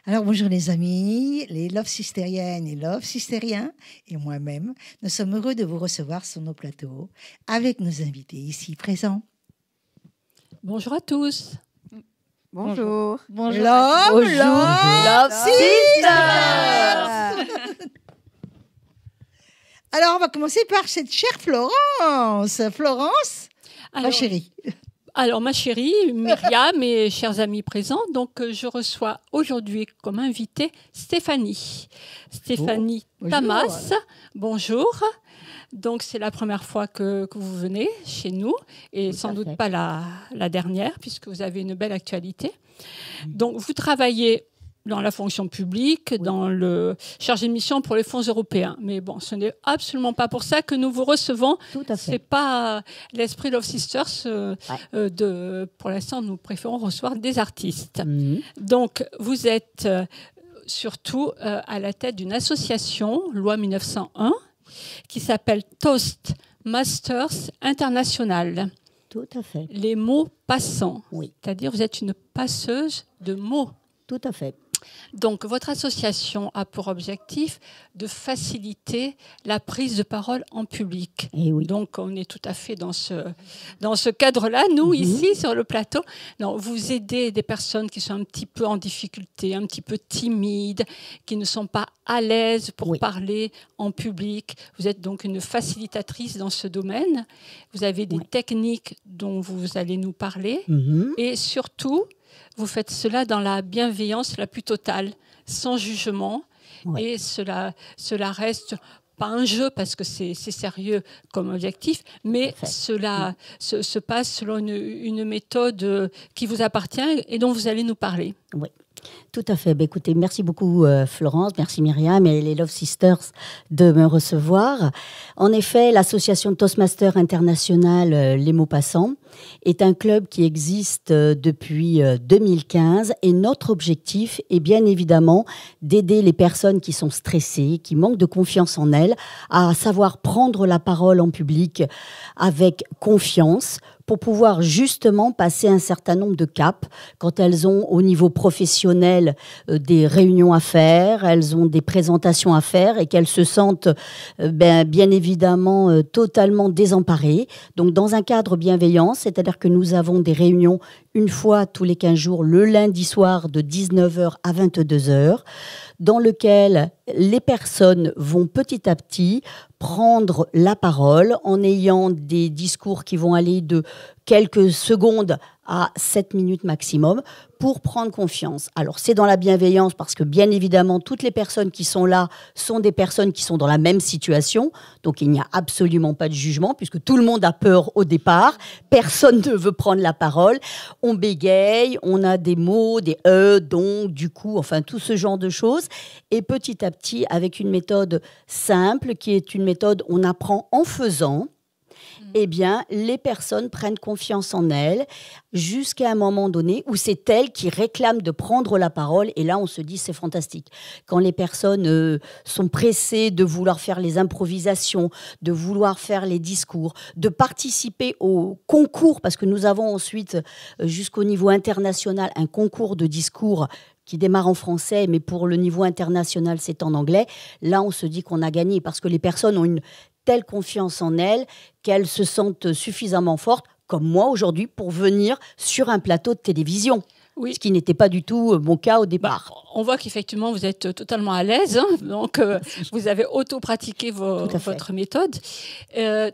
Alors bonjour les amis, les Love Sistériennes et Love Sistériens et moi-même, nous sommes heureux de vous recevoir sur nos plateaux avec nos invités ici présents. Bonjour à tous. Bonjour. Bonjour. Love Sisters. Alors on va commencer par cette chère Florence. Florence, ma chérie. Alors, ma chérie, Myriam et chers amis présents, donc je reçois aujourd'hui comme invitée Stéphanie. Stéphanie Tamas, bonjour. Donc, c'est la première fois que vous venez chez nous et sans doute pas la dernière puisque vous avez une belle actualité. Donc, vous travaillez dans la fonction publique, dans le chargé de mission pour les fonds européens. Mais bon, ce n'est absolument pas pour ça que nous vous recevons. Tout à fait. C'est pas l'esprit Love Sisters. Pour l'instant, nous préférons recevoir des artistes. Donc, vous êtes surtout à la tête d'une association, loi 1901, qui s'appelle Toastmasters International. Tout à fait. Les mots passants. Oui. C'est-à-dire, vous êtes une passeuse de mots. Tout à fait. Donc, votre association a pour objectif de faciliter la prise de parole en public. Et oui. Donc, on est tout à fait dans ce cadre-là, nous, ici, sur le plateau. Non, vous aidez des personnes qui sont un petit peu en difficulté, un petit peu timides, qui ne sont pas à l'aise pour parler en public. Vous êtes donc une facilitatrice dans ce domaine. Vous avez des techniques dont vous allez nous parler. Et surtout, vous faites cela dans la bienveillance la plus totale, sans jugement. Et cela reste pas un jeu parce que c'est sérieux comme objectif, mais cela se passe selon une méthode qui vous appartient et dont vous allez nous parler. Oui. Tout à fait. Écoutez, merci beaucoup Florence, merci Myriam et les Love Sisters de me recevoir. En effet, l'association Toastmasters International Les mots passants est un club qui existe depuis 2015 et notre objectif est bien évidemment d'aider les personnes qui sont stressées, qui manquent de confiance en elles, à savoir prendre la parole en public avec confiance pour pouvoir justement passer un certain nombre de caps quand elles ont au niveau professionnel des réunions à faire, elles ont des présentations à faire et qu'elles se sentent bien évidemment totalement désemparées. Donc dans un cadre bienveillant, c'est-à-dire que nous avons des réunions une fois tous les 15 jours, le lundi soir de 19h à 22h, dans lequel les personnes vont petit à petit prendre la parole en ayant des discours qui vont aller de quelques secondes à 7 minutes maximum pour prendre confiance. Alors, c'est dans la bienveillance parce que, bien évidemment, toutes les personnes qui sont là sont des personnes qui sont dans la même situation. Donc, il n'y a absolument pas de jugement puisque tout le monde a peur au départ. Personne ne veut prendre la parole. On bégaye, on a des mots, des donc, du coup, enfin, tout ce genre de choses. Et petit à petit, avec une méthode simple qui est une méthode on apprend en faisant, eh bien, les personnes prennent confiance en elles jusqu'à un moment donné où c'est elles qui réclament de prendre la parole. Et là, on se dit, c'est fantastique. Quand les personnes sont pressées de vouloir faire les improvisations, de vouloir faire les discours, de participer au concours, parce que nous avons ensuite, jusqu'au niveau international, un concours de discours qui démarre en français, mais pour le niveau international, c'est en anglais. Là, on se dit qu'on a gagné parce que les personnes ont une telle confiance en elles qu'elles se sentent suffisamment fortes, comme moi aujourd'hui, pour venir sur un plateau de télévision. Oui. Ce qui n'était pas du tout mon cas au départ. On voit qu'effectivement, vous êtes totalement à l'aise. Donc, vous avez auto-pratiqué votre méthode.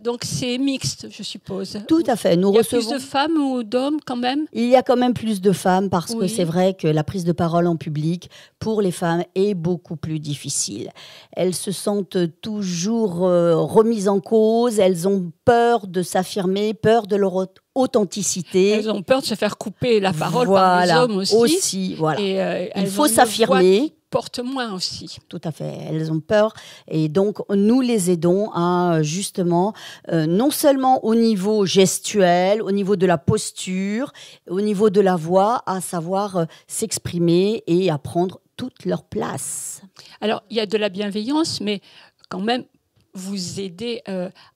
Donc, c'est mixte, je suppose. Tout à fait. Nous recevons... Il y a plus de femmes ou d'hommes quand même ? Il y a quand même plus de femmes parce que c'est vrai que la prise de parole en public, pour les femmes, est beaucoup plus difficile. Elles se sentent toujours remises en cause. Elles ont peur de s'affirmer, peur de leur authenticité. Elles ont peur de se faire couper la parole par les hommes aussi. Voilà. Et, il faut s'affirmer. Porte moins aussi. Tout à fait, elles ont peur et donc nous les aidons à justement, non seulement au niveau gestuel, au niveau de la posture, au niveau de la voix, à savoir s'exprimer et à prendre toute leur place. Alors, il y a de la bienveillance, mais quand même, vous aidez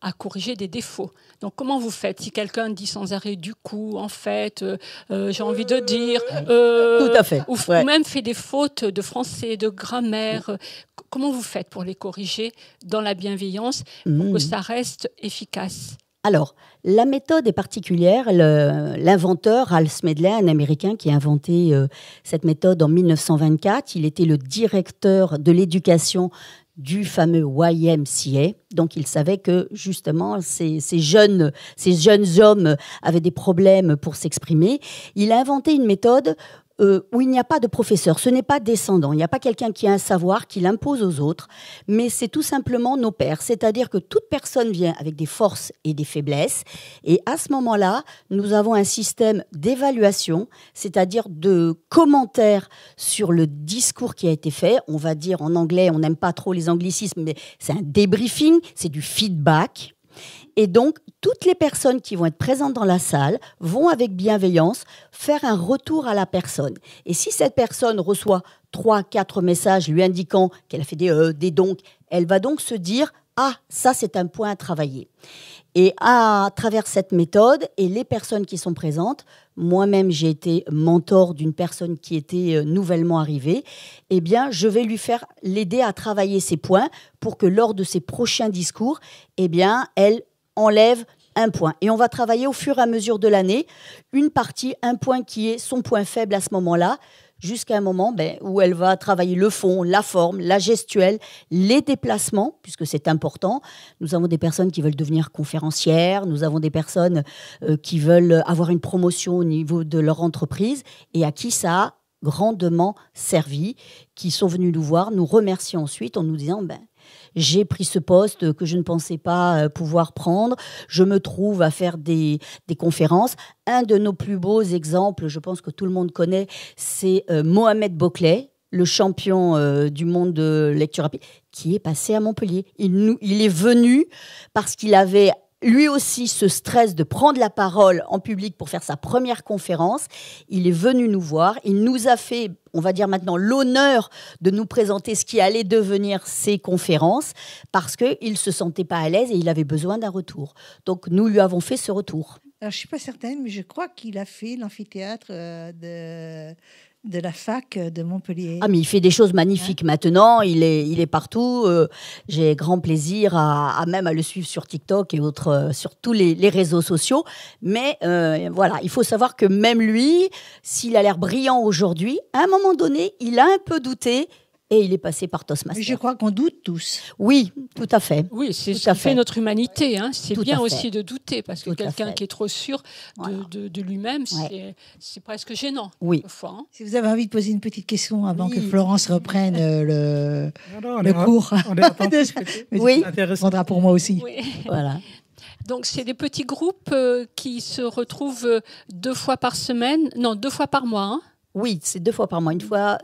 à corriger des défauts. Donc, comment vous faites si quelqu'un dit sans arrêt du coup, en fait, j'ai envie de dire, tout à fait, ou même fait des fautes de français, de grammaire. Comment vous faites pour les corriger dans la bienveillance pour que ça reste efficace? Alors, la méthode est particulière. L'inventeur, Hal Smedley, un Américain qui a inventé cette méthode en 1924, il était le directeur de l'éducation du fameux YMCA. Donc, il savait que, justement, ces jeunes hommes avaient des problèmes pour s'exprimer. Il a inventé une méthode où il n'y a pas de professeur. Ce n'est pas descendant. Il n'y a pas quelqu'un qui a un savoir, qui l'impose aux autres, mais c'est tout simplement nos pairs. C'est-à-dire que toute personne vient avec des forces et des faiblesses. Et à ce moment-là, nous avons un système d'évaluation, c'est-à-dire de commentaires sur le discours qui a été fait. On va dire en anglais, on n'aime pas trop les anglicismes, mais c'est un débriefing, c'est du feedback. Et donc, toutes les personnes qui vont être présentes dans la salle vont, avec bienveillance, faire un retour à la personne. Et si cette personne reçoit 3-4 messages lui indiquant qu'elle a fait des donc, elle va donc se dire « Ah, ça, c'est un point à travailler ». Et à travers cette méthode, et les personnes qui sont présentes, moi-même, j'ai été mentor d'une personne qui était nouvellement arrivée, eh bien, je vais l'aider à travailler ces points pour que lors de ses prochains discours, eh bien, elle enlève un point. Et on va travailler au fur et à mesure de l'année, une partie, un point qui est son point faible à ce moment-là, jusqu'à un moment où elle va travailler le fond, la forme, la gestuelle, les déplacements, puisque c'est important. Nous avons des personnes qui veulent devenir conférencières, nous avons des personnes qui veulent avoir une promotion au niveau de leur entreprise et à qui ça a grandement servi, qui sont venus nous voir, nous remercier ensuite en nous disant j'ai pris ce poste que je ne pensais pas pouvoir prendre. Je me trouve à faire des conférences. Un de nos plus beaux exemples, je pense que tout le monde connaît, c'est Mohamed Bouclé, le champion du monde de lecture rapide, qui est passé à Montpellier. Il est venu parce qu'il avait lui aussi ce stress de prendre la parole en public pour faire sa première conférence. Il est venu nous voir. Il nous a fait, on va dire maintenant, l'honneur de nous présenter ce qui allait devenir ses conférences parce qu'il ne se sentait pas à l'aise et il avait besoin d'un retour. Donc, nous lui avons fait ce retour. Alors, je ne suis pas certaine, mais je crois qu'il a fait l'amphithéâtre de la fac de Montpellier. Ah, mais il fait des choses magnifiques maintenant, il est partout. J'ai grand plaisir à même à le suivre sur TikTok et autres, sur tous les réseaux sociaux. Mais voilà, il faut savoir que même lui, s'il a l'air brillant aujourd'hui, à un moment donné, il a un peu douté. Et il est passé par Toastmaster. Mais je crois qu'on doute tous. Oui, tout à fait. Oui, c'est ce qui fait notre humanité. Hein. C'est tout bien aussi de douter, parce que tout quelqu'un qui est trop sûr de lui-même, c'est presque gênant. Oui. Parfois, hein. Si vous avez envie de poser une petite question avant que Florence reprenne le cours. On est attentif. Oui, prendra pour moi aussi. Oui. Voilà. Donc, c'est des petits groupes qui se retrouvent 2 fois par semaine, non, 2 fois par mois. Hein. Oui, c'est 2 fois par mois, une fois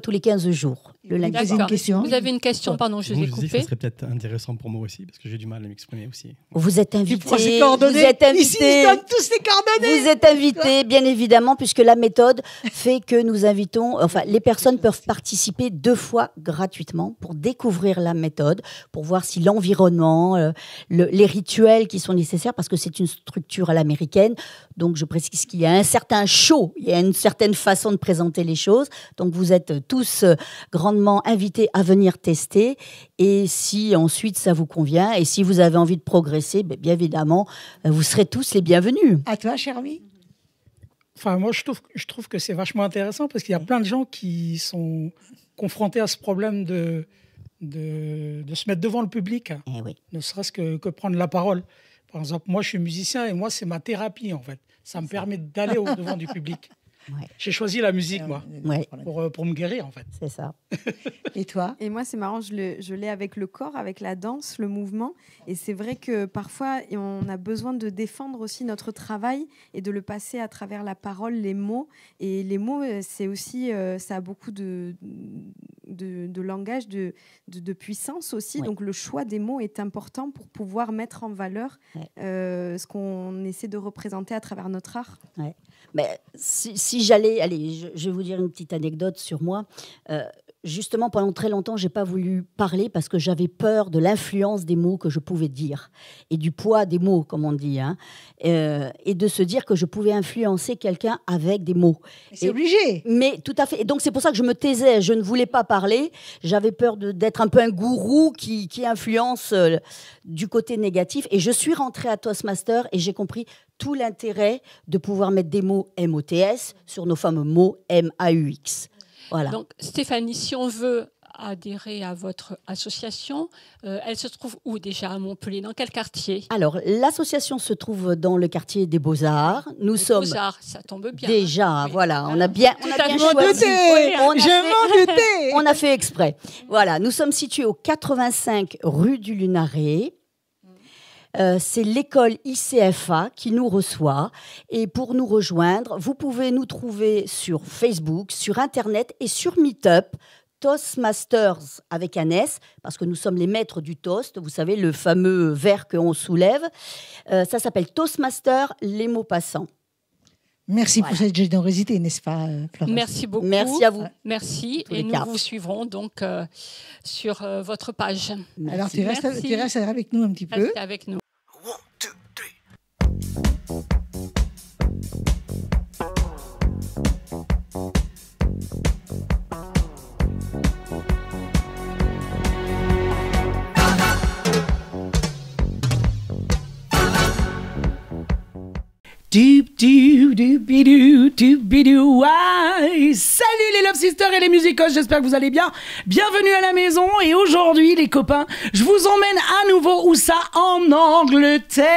tous les 15 jours. Le lundi. Une question. Vous avez une question, pardon, je vous ai coupé. Ça serait peut-être intéressant pour moi aussi, parce que j'ai du mal à m'exprimer aussi. Vous êtes invité. Vous êtes invité. Ici, ils donnent tous les coordonnées. Vous êtes invité, bien évidemment, puisque la méthode fait que nous invitons, les personnes peuvent participer 2 fois gratuitement pour découvrir la méthode, pour voir si l'environnement, les rituels qui sont nécessaires, parce que c'est une structure à l'américaine. Donc, je précise qu'il y a un certain show, il y a une certaine façon de présenter les choses. Donc, vous êtes tous grandement invités à venir tester. Et si ensuite ça vous convient, et si vous avez envie de progresser, bien évidemment, vous serez tous les bienvenus. À toi, cher ami. Enfin, moi, je trouve que c'est vachement intéressant parce qu'il y a plein de gens qui sont confrontés à ce problème de se mettre devant le public. Oui. Ne serait-ce que prendre la parole. Par exemple, moi, je suis musicien et moi, c'est ma thérapie, en fait. Ça me permet d'aller au devant du public. Ouais. J'ai choisi la musique, moi, Ouais. pour me guérir, en fait. C'est ça. Et toi? Et moi, c'est marrant, je l'ai avec le corps, avec la danse, le mouvement. Et c'est vrai que parfois, on a besoin de défendre aussi notre travail et de le passer à travers la parole, les mots. Et les mots, c'est aussi, ça a beaucoup de langage, de puissance aussi. Ouais. Donc, le choix des mots est important pour pouvoir mettre en valeur ce qu'on essaie de représenter à travers notre art. Ouais. Mais si j'allais... Allez, je vais vous dire une petite anecdote sur moi. Justement, pendant très longtemps, je n'ai pas voulu parler parce que j'avais peur de l'influence des mots que je pouvais dire et du poids des mots, comme on dit, hein, et de se dire que je pouvais influencer quelqu'un avec des mots. C'est obligé. Mais tout à fait. Et donc, c'est pour ça que je me taisais. Je ne voulais pas parler. J'avais peur d'être un peu un gourou qui influence du côté négatif. Et je suis rentrée à Toastmaster et j'ai compris tout l'intérêt de pouvoir mettre des mots MOTS sur nos fameux mots MAUX. Voilà. Donc, Stéphanie, si on veut adhérer à votre association, elle se trouve où déjà à Montpellier? Dans quel quartier? Alors, l'association se trouve dans le quartier des Beaux-Arts. Nous sommes Beaux-Arts, ça tombe bien. déjà, Oui. voilà, on a bien Tout à fait. choisi. Je m'en doutais. On a fait exprès. Voilà, nous sommes situés au 85 rue du Lunaret. C'est l'école ICFA qui nous reçoit. Et pour nous rejoindre, vous pouvez nous trouver sur Facebook, sur Internet et sur Meetup. Toastmasters avec un S, parce que nous sommes les maîtres du toast, vous savez, le fameux verre qu'on soulève. Ça s'appelle Toastmasters, les mots passants. Merci Voilà. pour cette générosité, n'est-ce pas, Florence? Merci beaucoup. Merci à vous. Merci. Tous Et les nous quatre. vous suivrons donc sur votre page. Alors, tu restes Merci. avec nous un petit peu. Restez avec nous. Salut les Love Sisters et les musicos, j'espère que vous allez bien. Bienvenue à la maison et aujourd'hui les copains, je vous emmène à nouveau où ça? En Angleterre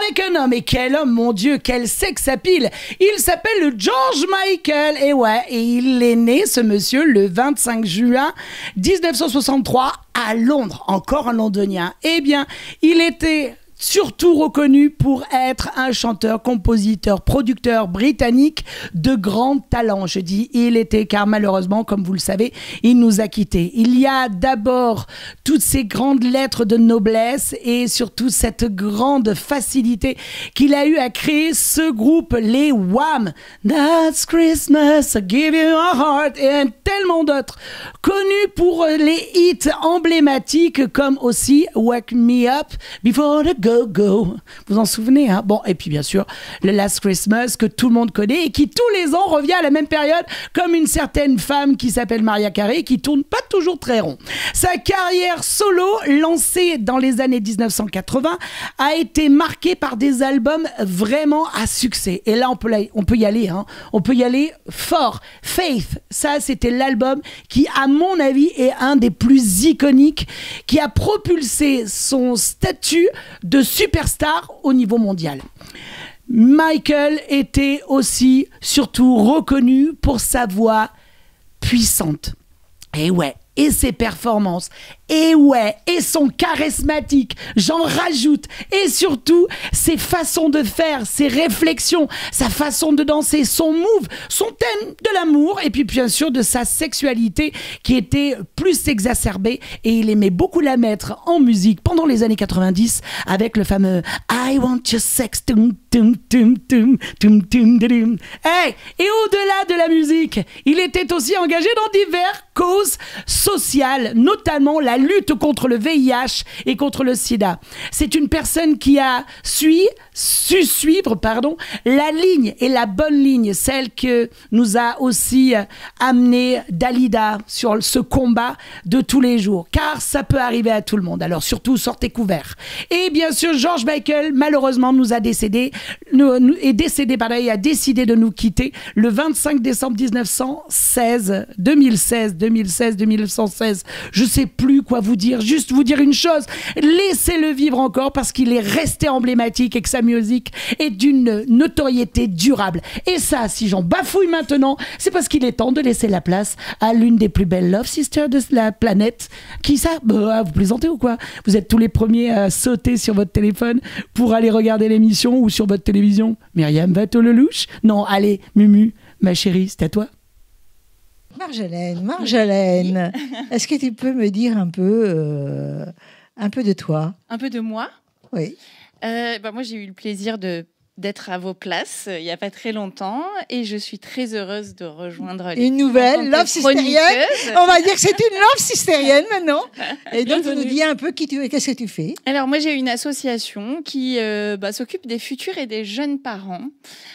avec un homme, et quel homme, mon Dieu, quel sex appeal. Il s'appelle George Michael, et ouais, et il est né ce monsieur le 25 juin 1963 à Londres, encore un londonien. Eh bien, il était surtout reconnu pour être un chanteur, compositeur, producteur britannique de grand talent. Je dis il était car malheureusement, comme vous le savez, il nous a quittés. Il y a d'abord toutes ces grandes lettres de noblesse et surtout cette grande facilité qu'il a eu à créer ce groupe, les Wham! That's Christmas, I give you a heart, et tellement d'autres. Connus pour les hits emblématiques comme aussi Wake Me Up Before the Go. Vous en souvenez, hein? Bon, et puis bien sûr, le Last Christmas que tout le monde connaît et qui tous les ans revient à la même période comme une certaine femme qui s'appelle Mariah Carey qui tourne pas toujours très rond. Sa carrière solo, lancée dans les années 1980, a été marquée par des albums vraiment à succès. Et là, on peut y aller, hein? On peut y aller fort. Faith, ça c'était l'album qui, à mon avis, est un des plus iconiques, qui a propulsé son statut de superstar au niveau mondial. Michael était aussi, surtout, reconnu pour sa voix puissante. Et ouais, et ses performances, et ouais, et son charismatique, j'en rajoute, et surtout ses façons de faire, ses réflexions, sa façon de danser, son move, son thème de l'amour, et puis bien sûr de sa sexualité qui était plus exacerbée, et il aimait beaucoup la mettre en musique pendant les années 90 avec le fameux I want your sex, tum tum tum tum tum tum tum. Hey, et au-delà de la musique, il était aussi engagé dans diverses causes sociales, notamment la lutte contre le VIH et contre le sida. C'est une personne qui a su suivre la ligne, et la bonne ligne, celle que nous a aussi amené Dalida sur ce combat de tous les jours, car ça peut arriver à tout le monde, alors surtout sortez couverts. Et bien sûr, George Michael malheureusement il a décidé de nous quitter le 25 décembre 1916, je sais plus quoi vous dire, juste vous dire une chose, laissez-le vivre encore parce qu'il est resté emblématique et que sa musique est d'une notoriété durable. Et ça, si j'en bafouille maintenant, c'est parce qu'il est temps de laisser la place à l'une des plus belles Love Sisters de la planète. Qui ça? Bah, vous plaisantez ou quoi? Vous êtes tous les premiers à sauter sur votre téléphone pour aller regarder l'émission ou sur votre télévision. Myriam Vato-Lelouch? Non, allez, Mumu, ma chérie, c'est à toi. Marjolaine, est-ce que tu peux me dire un peu de toi? Un peu de moi. Oui. Moi, j'ai eu le plaisir d'être à vos places il n'y a pas très longtemps et je suis très heureuse de rejoindre une nouvelle Love Sistérienne. On va dire que c'est une Love Sistérienne maintenant. Et donc, tu nous dis un peu qu'est-ce que tu fais? Alors, moi, j'ai une association qui s'occupe des futurs et des jeunes parents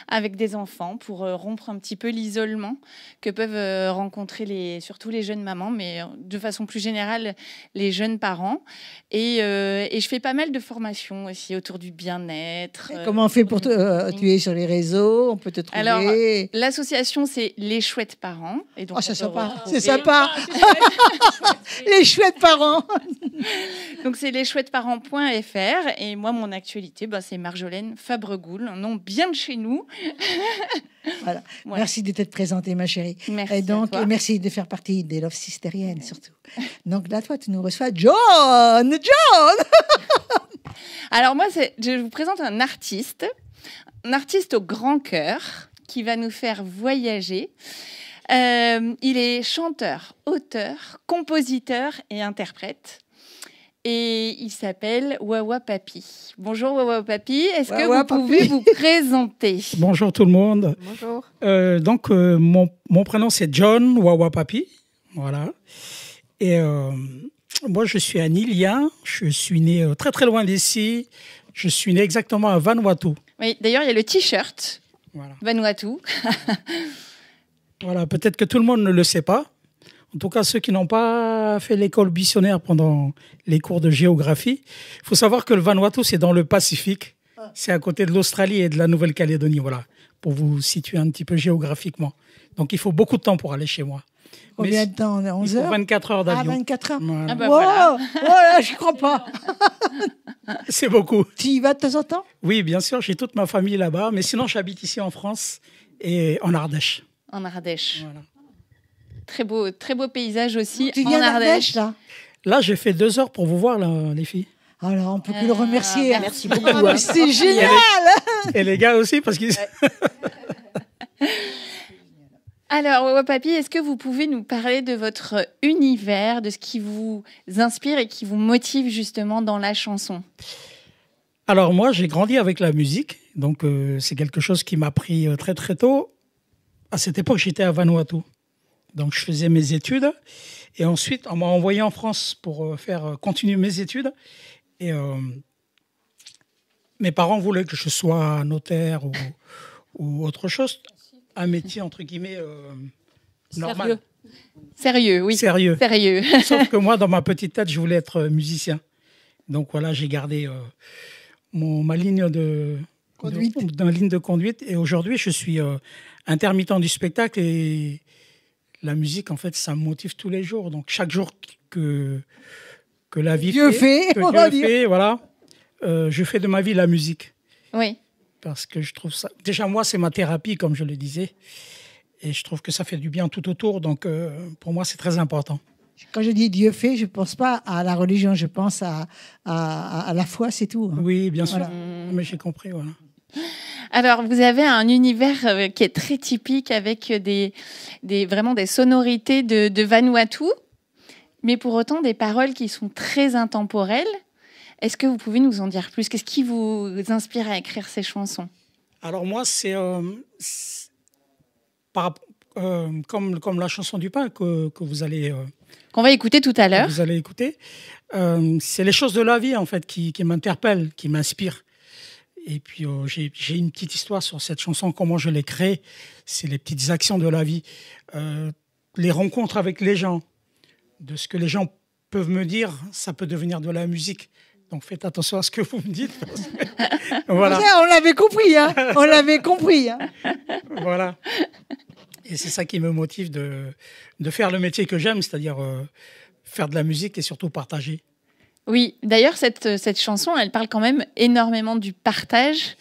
avec des enfants pour rompre un petit peu l'isolement que peuvent rencontrer surtout les jeunes mamans, mais de façon plus générale, les jeunes parents. Et je fais pas mal de formations aussi autour du bien-être. Comment on fait pour tu es sur les réseaux? On peut te trouver? Alors, l'association, c'est Les Chouettes Parents. Et donc, c'est sympa. C'est sympa. Les chouettes parents. Donc, c'est leschouettesparents.fr. Et moi, mon actualité, c'est Marjolaine Fabregoul, un nom bien de chez nous. Voilà. Merci de t'être présentée, ma chérie. Merci. Et donc, merci de faire partie des Love Sistériennes, surtout. Donc là, toi, tu nous reçois John. Alors moi, je vous présente un artiste au grand cœur qui va nous faire voyager. Il est chanteur, auteur, compositeur et interprète. Et il s'appelle Wawa Papi. Bonjour Wawa Papi, est-ce que vous pouvez vous présenter? Bonjour tout le monde. Bonjour. Mon prénom c'est John Wawa Papi. Voilà. Et moi je suis un Ilien. Je suis né très très loin d'ici. Je suis né exactement à Vanuatu. Oui, d'ailleurs il y a le t-shirt. Voilà. Vanuatu. Voilà, peut-être que tout le monde ne le sait pas. En tout cas, ceux qui n'ont pas fait l'école buissonnaire pendant les cours de géographie, il faut savoir que le Vanuatu, c'est dans le Pacifique. C'est à côté de l'Australie et de la Nouvelle-Calédonie, voilà, pour vous situer un petit peu géographiquement. Donc, il faut beaucoup de temps pour aller chez moi. Combien de temps? 11 heures? 24 heures d'avion. 24 heures. Voilà. Voilà. Voilà, je crois pas. C'est beaucoup. Tu y vas de temps en temps? Oui, bien sûr, j'ai toute ma famille là-bas. Mais sinon, j'habite ici en France et en Ardèche. En Ardèche. Voilà. Très beau paysage aussi. Tu viens d'Ardèche, là? Là, j'ai fait 2 heures pour vous voir, là, les filles. Alors, on peut que le remercier. Merci beaucoup. C'est génial. Et les gars aussi, parce qu'ils... Alors, Wawa Papi, est-ce que vous pouvez nous parler de votre univers, de ce qui vous inspire et qui vous motive justement dans la chanson? Alors moi, j'ai grandi avec la musique, donc c'est quelque chose qui m'a pris très très tôt. À cette époque, j'étais à Vanuatu, donc je faisais mes études. Et ensuite, on m'a envoyé en France pour continuer mes études. Et mes parents voulaient que je sois notaire ou autre chose. Un métier, entre guillemets, normal. Sérieux, oui. Sérieux. Sérieux. Sauf que moi, dans ma petite tête, je voulais être musicien. Donc voilà, j'ai gardé ma ligne de conduite. Et aujourd'hui, je suis intermittent du spectacle. Et la musique, en fait, ça me motive tous les jours. Donc chaque jour que la vie Dieu fait, voilà, je fais de ma vie la musique. Oui. Parce que je trouve ça... Déjà, moi, c'est ma thérapie, comme je le disais. Et je trouve que ça fait du bien tout autour. Donc, pour moi, c'est très important. Quand je dis Dieu fait, je ne pense pas à la religion, je pense à la foi, c'est tout. Hein. Oui, bien sûr. Voilà. Mais j'ai compris, voilà. Alors, vous avez un univers qui est très typique avec vraiment des sonorités de Vanuatu, mais pour autant des paroles qui sont très intemporelles. Est-ce que vous pouvez nous en dire plus? Qu'est-ce qui vous inspire à écrire ces chansons? Alors moi, c'est comme la chanson du pain que vous allez... Qu'on va écouter tout à l'heure. Vous allez écouter. C'est les choses de la vie, en fait, qui m'interpellent, qui m'inspirent. Et puis, j'ai une petite histoire sur cette chanson, comment je l'ai créée. C'est les petites actions de la vie. Les rencontres avec les gens. De ce que les gens peuvent me dire, ça peut devenir de la musique. Donc, faites attention à ce que vous me dites. Voilà. On l'avait compris, hein. On l'avait compris. Hein. Voilà. Et c'est ça qui me motive de faire le métier que j'aime, c'est-à-dire faire de la musique et surtout partager. Oui, d'ailleurs, cette chanson, elle parle quand même énormément du partage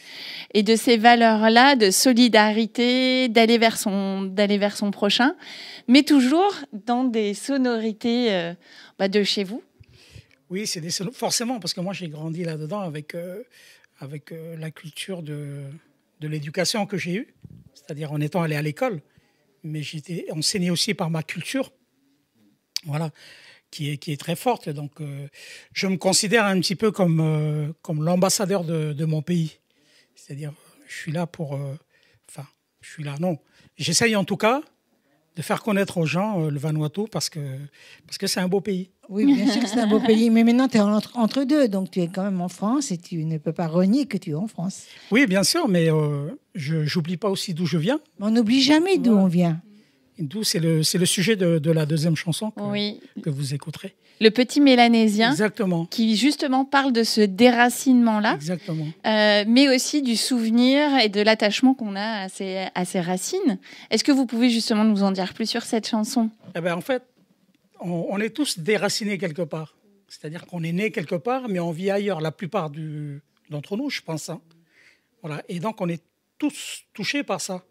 et de ces valeurs-là, de solidarité, d'aller vers son prochain, mais toujours dans des sonorités de chez vous. Oui, forcément, parce que moi, j'ai grandi là-dedans avec la culture de l'éducation que j'ai eue, c'est-à-dire en étant allé à l'école, mais j'étais enseigné aussi par ma culture. Voilà. Qui est très forte. Donc, je me considère un petit peu comme l'ambassadeur de mon pays. C'est-à-dire, je suis là non. J'essaye en tout cas de faire connaître aux gens le Vanuatu parce que c'est un beau pays. Oui, bien sûr que c'est un beau pays, mais maintenant tu es entre deux, donc tu es quand même en France et tu ne peux pas renier que tu es en France. Oui, bien sûr, mais je n'oublie pas aussi d'où je viens. On n'oublie jamais d'où on vient. D'où c'est le sujet de la deuxième chanson que vous écouterez. Le petit Mélanésien. Exactement. Qui justement parle de ce déracinement-là. Exactement. Mais aussi du souvenir et de l'attachement qu'on a à ses racines. Est-ce que vous pouvez justement nous en dire plus sur cette chanson ? En fait, on est tous déracinés quelque part. C'est-à-dire qu'on est né quelque part, mais on vit ailleurs, la plupart d'entre nous, je pense. Hein. Voilà. Et donc, on est tous touchés par ça.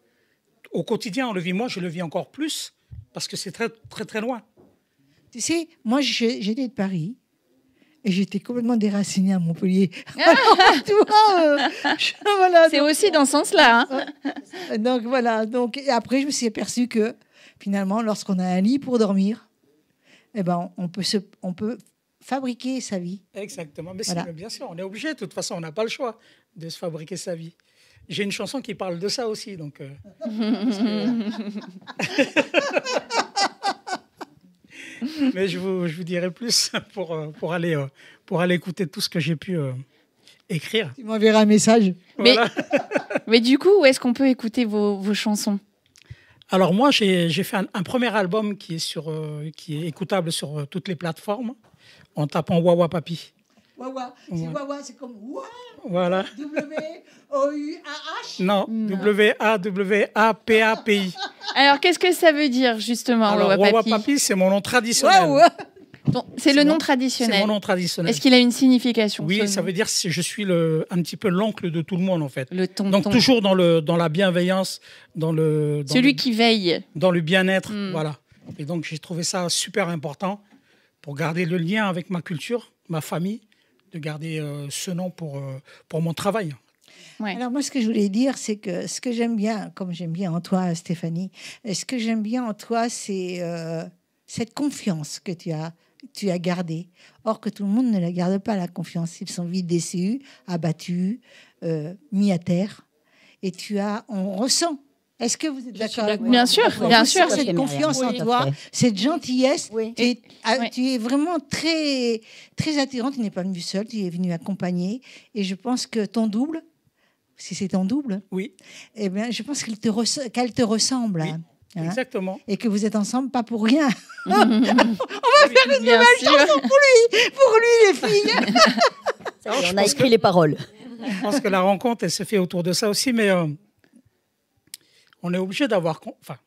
Au quotidien, on le vit. Moi, je le vis encore plus parce que c'est très, très, très loin. Tu sais, moi, j'étais de Paris et j'étais complètement déracinée à Montpellier. C'est aussi dans ce sens-là. Hein. Donc, voilà. Et après, je me suis aperçue que finalement, lorsqu'on a un lit pour dormir, on peut fabriquer sa vie. Exactement. Mais voilà. Bien sûr, on est obligé. De toute façon, on n'a pas le choix de se fabriquer sa vie. J'ai une chanson qui parle de ça aussi, donc. Mais je vous dirai plus pour aller écouter tout ce que j'ai pu écrire. Tu m'enverras un message. Voilà. Mais du coup, où est-ce qu'on peut écouter vos chansons ? Alors moi, j'ai fait un premier album qui est écoutable sur toutes les plateformes en tapant Wawa Papi. Wawa, Wawa, c'est comme Wawa. Voilà. W-O-U-A-H. Non, W-A-W-A-P-A-P-I. Alors, qu'est-ce que ça veut dire, justement, Wawa Papi ? Wawa Papi, c'est mon nom traditionnel. C'est le nom traditionnel. C'est mon nom traditionnel. Est-ce qu'il a une signification ? Oui, ça veut dire que je suis un petit peu l'oncle de tout le monde, en fait. Le tonton. Donc, toujours dans la bienveillance, celui qui veille. Dans le bien-être, voilà. Et donc, j'ai trouvé ça super important pour garder le lien avec ma culture, ma famille, de garder ce nom pour mon travail. Ouais. Alors moi, ce que je voulais dire, c'est que ce que j'aime bien, comme j'aime bien en toi, Stéphanie, ce que j'aime bien en toi, c'est cette confiance que tu as gardée. Or que tout le monde ne la garde pas, la confiance. Ils sont vite déçus, abattus, mis à terre. Et on ressent. Est-ce que vous êtes d'accord avec moi ? Bien sûr, bien sûr. Cette confiance en toi, cette gentillesse. Oui. Tu es vraiment très, très attirante. Tu n'es pas venue seule, tu es venue accompagnée. Et je pense que ton double, si c'est ton double, oui. Eh bien, je pense qu'elle te ressemble. Oui. Hein, exactement. Et que vous êtes ensemble, pas pour rien. On va faire une nouvelle chanson pour lui, les filles. On a écrit les paroles. Je pense que la rencontre, elle se fait autour de ça aussi, mais on est obligé d'avoir... Enfin,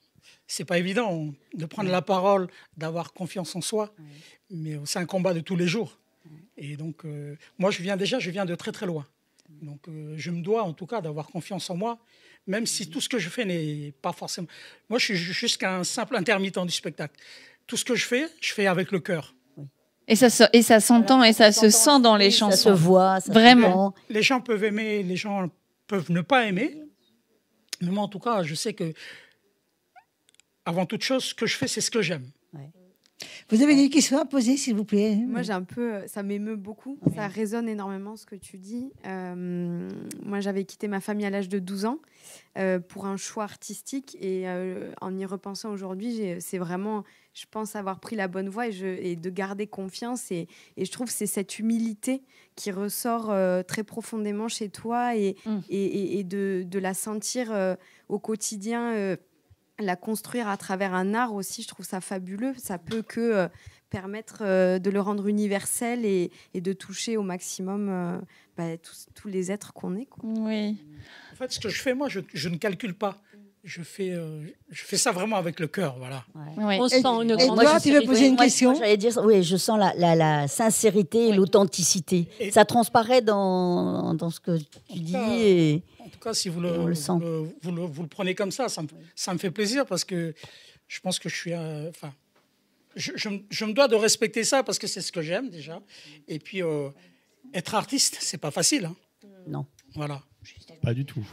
c'est pas évident de prendre la parole, d'avoir confiance en soi, mais c'est un combat de tous les jours. Et donc, moi, je viens de très, très loin. Donc, je me dois, en tout cas, d'avoir confiance en moi, même si tout ce que je fais n'est pas forcément... Moi, je suis juste qu'un simple intermittent du spectacle. Tout ce que je fais avec le cœur. Et ça s'entend et ça se sent dans les chansons. Ça se voit, ça vraiment. Les gens peuvent aimer, les gens peuvent ne pas aimer. Mais moi, en tout cas, je sais que, avant toute chose, ce que je fais, c'est ce que j'aime. Ouais. Vous avez des questions à poser, s'il vous plaît ? Moi, ça m'émeut beaucoup. Ouais. Ça résonne énormément, ce que tu dis. Moi, j'avais quitté ma famille à l'âge de 12 ans pour un choix artistique. Et en y repensant aujourd'hui, c'est vraiment, je pense, avoir pris la bonne voie et de garder confiance. Et je trouve que c'est cette humilité qui ressort très profondément chez toi et de la sentir au quotidien, la construire à travers un art aussi. Je trouve ça fabuleux. Ça peut que permettre de le rendre universel et de toucher au maximum tous les êtres qu'on est, quoi. Oui. En fait, ce que je fais, moi, je ne calcule pas. je fais ça vraiment avec le cœur, voilà. Ouais. On sent une Et grande toi, tu veux sincérité. poser une Moi, question? j'allais dire, oui, je sens la sincérité et l'authenticité. Et- Ça transparaît dans ce que tu dis. Et... En tout cas, si vous on le sent. vous le prenez comme ça me fait plaisir parce que je pense que je suis... Enfin, je me dois de respecter ça parce que c'est ce que j'aime déjà. Et puis, être artiste, c'est pas facile. Hein. Non. Voilà. Pas du tout.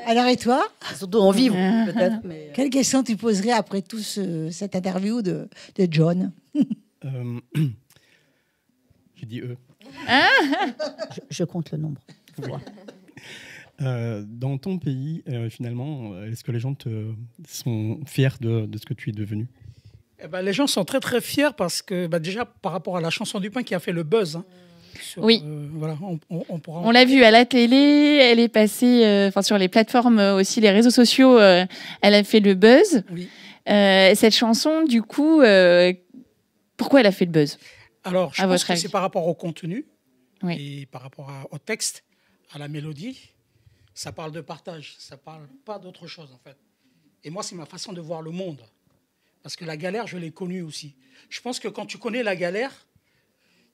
Alors, et toi, Surtout en vivre, peut-être. Mais... quelle question tu poserais après tout cette interview de John? J'ai dit eux. Je compte le nombre. Dans ton pays, finalement, est-ce que les gens sont fiers de ce que tu es devenu? Eh ben, les gens sont très très fiers parce que déjà par rapport à la chanson du pain qui a fait le buzz. Hein, Oui. Voilà, on pourra. On l'a vu à la télé, elle est passée sur les plateformes aussi, les réseaux sociaux, elle a fait le buzz. Oui. Cette chanson, du coup, pourquoi elle a fait le buzz? Alors, je À pense votre que avis. c'est par rapport au contenu Oui. et par rapport au texte, à la mélodie. Ça parle de partage, ça parle pas d'autre chose en fait. Et moi, c'est ma façon de voir le monde. Parce que la galère, je l'ai connue aussi. Je pense que quand tu connais la galère,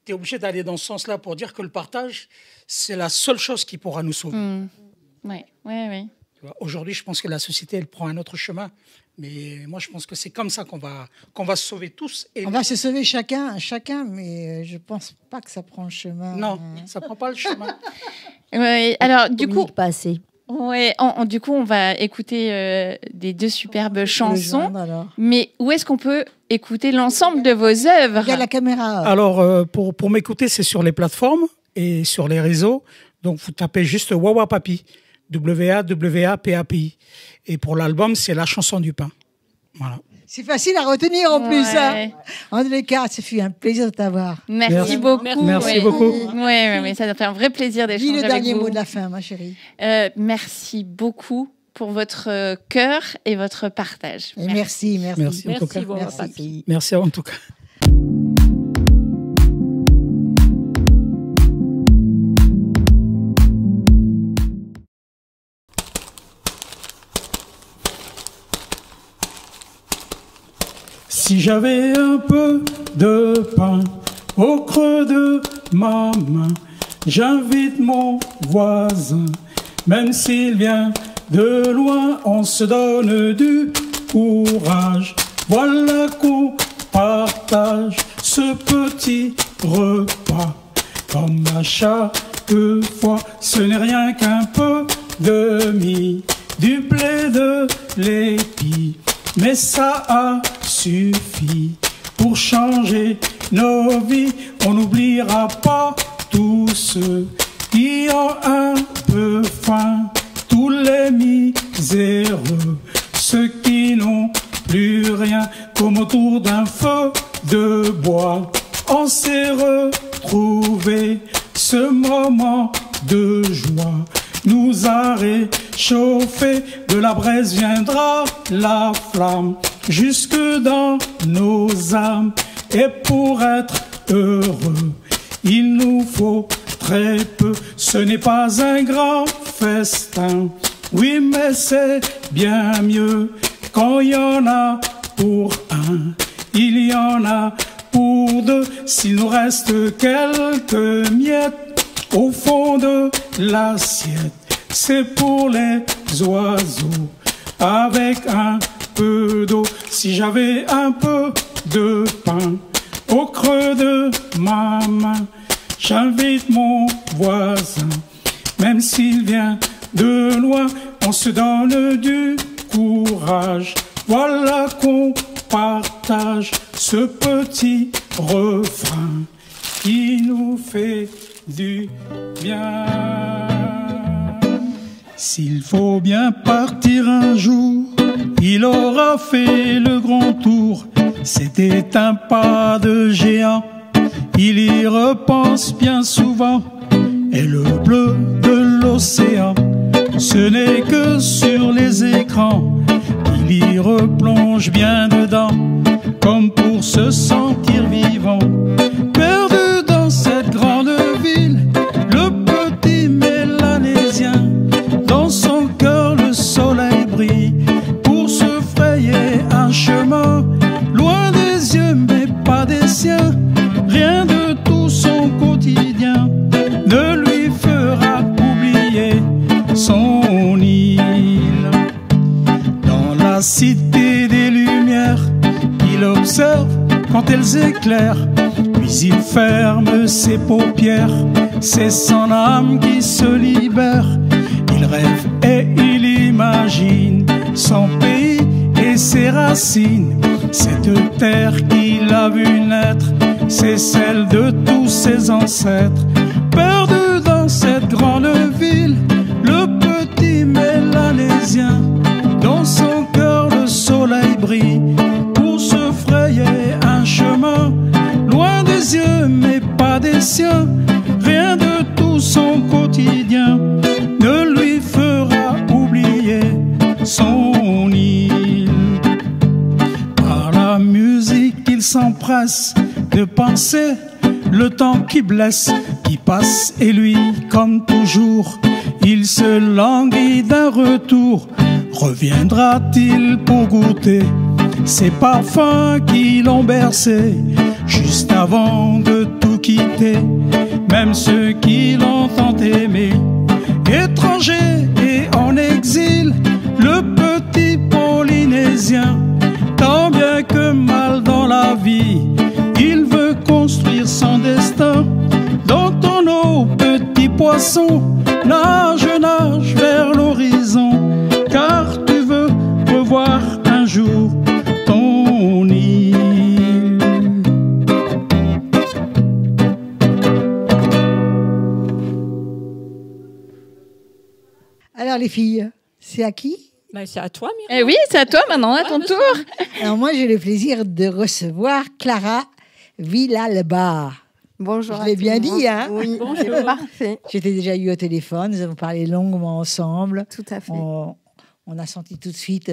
tu es obligé d'aller dans ce sens-là pour dire que le partage, c'est la seule chose qui pourra nous sauver. Oui. Tu vois, aujourd'hui, je pense que la société, elle prend un autre chemin. Mais moi, je pense que c'est comme ça qu'on va se sauver tous. Et On va se sauver chacun, mais je pense pas que ça prend le chemin. non, ça prend pas le chemin. Ouais, alors, du coup, Communique pas assez. ouais, du coup, on va écouter des deux superbes Le chansons. joindre, alors. Mais où est-ce qu'on peut écouter l'ensemble de vos œuvres? Regarde la caméra. Alors, pour m'écouter, c'est sur les plateformes et sur les réseaux. Donc, vous tapez juste Wawa Papi, W-A-W-A-P-A-P-I. Et pour l'album, c'est La chanson du pain. Voilà. C'est facile à retenir en plus. Hein. Ouais. En tous les cas, ça fait un plaisir de t'avoir. Merci beaucoup. Merci Ouais. beaucoup. Ouais, ça fait un vrai plaisir Dis d'échanger le avec dernier vous. mot de la fin, ma chérie. Merci beaucoup pour votre cœur et votre partage. Et merci. Merci en tout cas. Merci, Wawa Merci. Papi. Merci en tout cas. Si j'avais un peu de pain au creux de ma main, j'invite mon voisin, même s'il vient de loin, on se donne du courage. Voilà qu'on partage ce petit repas. Comme à chaque fois, ce n'est rien qu'un peu de mie, du blé, de l'épi. Mais ça a suffi pour changer nos vies. On n'oubliera pas tous ceux qui ont un peu faim, tous les miséreux, ceux qui n'ont plus rien, comme autour d'un feu de bois. On s'est retrouvés, ce moment de joie nous a réchauffé, de la braise viendra la flamme, jusque dans nos âmes. Et pour être heureux, il nous faut très peu. Ce n'est pas un grand festin, oui, mais c'est bien mieux quand il y en a pour un, il y en a pour deux. S'il nous reste quelques miettes au fond de l'assiette, c'est pour les oiseaux avec un peu d'eau. Si j'avais un peu de pain au creux de ma main, j'invite mon voisin, même s'il vient de loin, on se donne du courage. Voilà qu'on partage ce petit refrain qui nous fait du bien. S'il faut bien partir un jour, il aura fait le grand tour. C'était un pas de géant, il y repense bien souvent. Et le bleu de l'océan, ce n'est que sur les écrans. Il y replonge bien dedans, comme pour se sentir vivant. Perdu dans cette grande ville, le petit mélanésien, dans son cœur le soleil brille. ne lui fera oublier son île. Dans la cité des lumières, il observe quand elles éclairent, puis il ferme ses paupières, c'est son âme qui se libère. Il rêve et il imagine son pays et ses racines. Cette terre qu'il a vue naître, c'est celle de tous ses ancêtres. Perdu dans cette grande ville, le petit Mélanésien, dans son cœur le soleil brille, pour se frayer un chemin, loin des yeux mais pas des siens. Rien de tout son quotidien ne lui fera oublier son île. Par la musique il s'empresse de penser le temps qui blesse, qui passe, et lui, comme toujours, il se languit d'un retour. Reviendra-t-il pour goûter ces parfums qui l'ont bercé juste avant de tout quitter, même ceux qui l'ont tant aimé? Étranger et en exil, le petit Polynésien, tant bien que mal dans la vie, il veut construire son destin. Dans ton eau, petit poisson, nage, nage vers l'horizon, car tu veux revoir un jour ton île. Alors les filles, c'est à qui? Ben, c'est à toi, Myriam. Eh oui, c'est à toi maintenant, à ton tour. Alors moi, j'ai le plaisir de recevoir Clara Villalba. Bonjour. Je l'ai bien dit, hein? Oui, Bonjour. c'est parfait. Je t'ai déjà eu au téléphone, nous avons parlé longuement ensemble. Tout à fait. On a senti tout de suite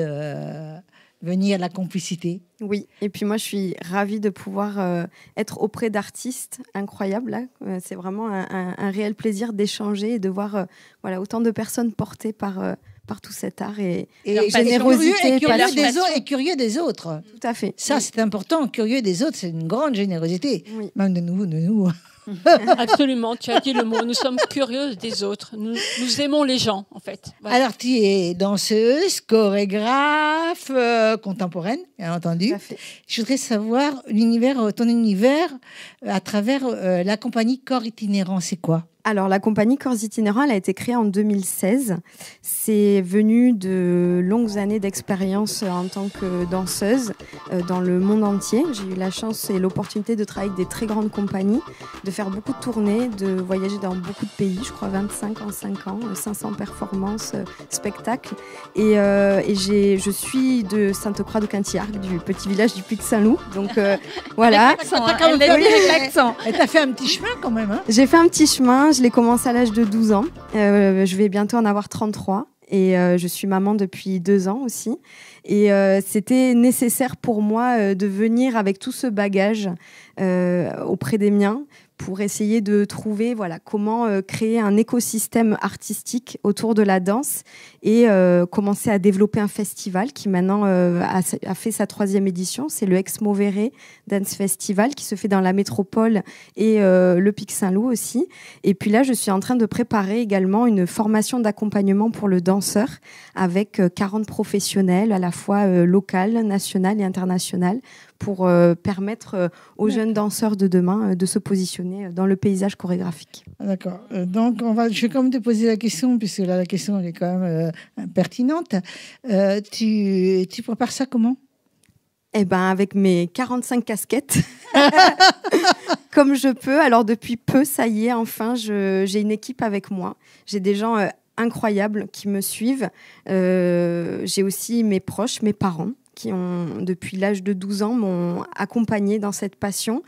venir la complicité. Oui, et puis moi je suis ravie de pouvoir être auprès d'artistes incroyables. Là. C'est vraiment un réel plaisir d'échanger et de voir voilà, autant de personnes portées par tout cet art et générosité. Et curieux des autres. Tout à fait. Ça, c'est important. Curieux des autres, c'est une grande générosité. Oui. Même de nous. Absolument, tu as dit le mot. Nous sommes curieuses des autres. Nous aimons les gens, en fait. Voilà. Alors, tu es danseuse, chorégraphe, contemporaine, bien entendu. Tout à fait. Je voudrais savoir ton univers à travers la compagnie Corps Itinérant. C'est quoi? Alors, la compagnie Corps Itinérants, elle a été créée en 2016. C'est venu de longues années d'expérience en tant que danseuse dans le monde entier. J'ai eu la chance et l'opportunité de travailler avec des très grandes compagnies, de faire beaucoup de tournées, de voyager dans beaucoup de pays, je crois 25 en 5 ans, 500 performances, spectacles. Et je suis de Sainte-Croix-de-Quintillac, du petit village du Puy-de-Saint-Loup. Donc voilà. l'accent. Et t'as fait un petit chemin quand même, hein? J'ai fait un petit chemin. Je l'ai commencé à l'âge de 12 ans. Je vais bientôt en avoir 33. Et je suis maman depuis 2 ans aussi. Et c'était nécessaire pour moi de venir avec tout ce bagage auprès des miens pour essayer de trouver comment créer un écosystème artistique autour de la danse et commencer à développer un festival qui maintenant a fait sa 3e édition. C'est le Ex-Movere Dance Festival qui se fait dans la métropole et le Pic-Saint-Loup aussi. Et puis là, je suis en train de préparer également une formation d'accompagnement pour le danseur avec 40 professionnels à la fois local, national et international pour permettre aux jeunes danseurs de demain de se positionner dans le paysage chorégraphique. D'accord. Donc, je vais quand même te poser la question, puisque là, la question elle est quand même pertinente. Tu prépares ça comment? Eh ben, avec mes 45 casquettes, comme je peux. Alors, depuis peu, ça y est, enfin, j'ai une équipe avec moi. J'ai des gens incroyables qui me suivent. J'ai aussi mes proches, mes parents, qui ont, depuis l'âge de 12 ans, m'ont accompagnée dans cette passion.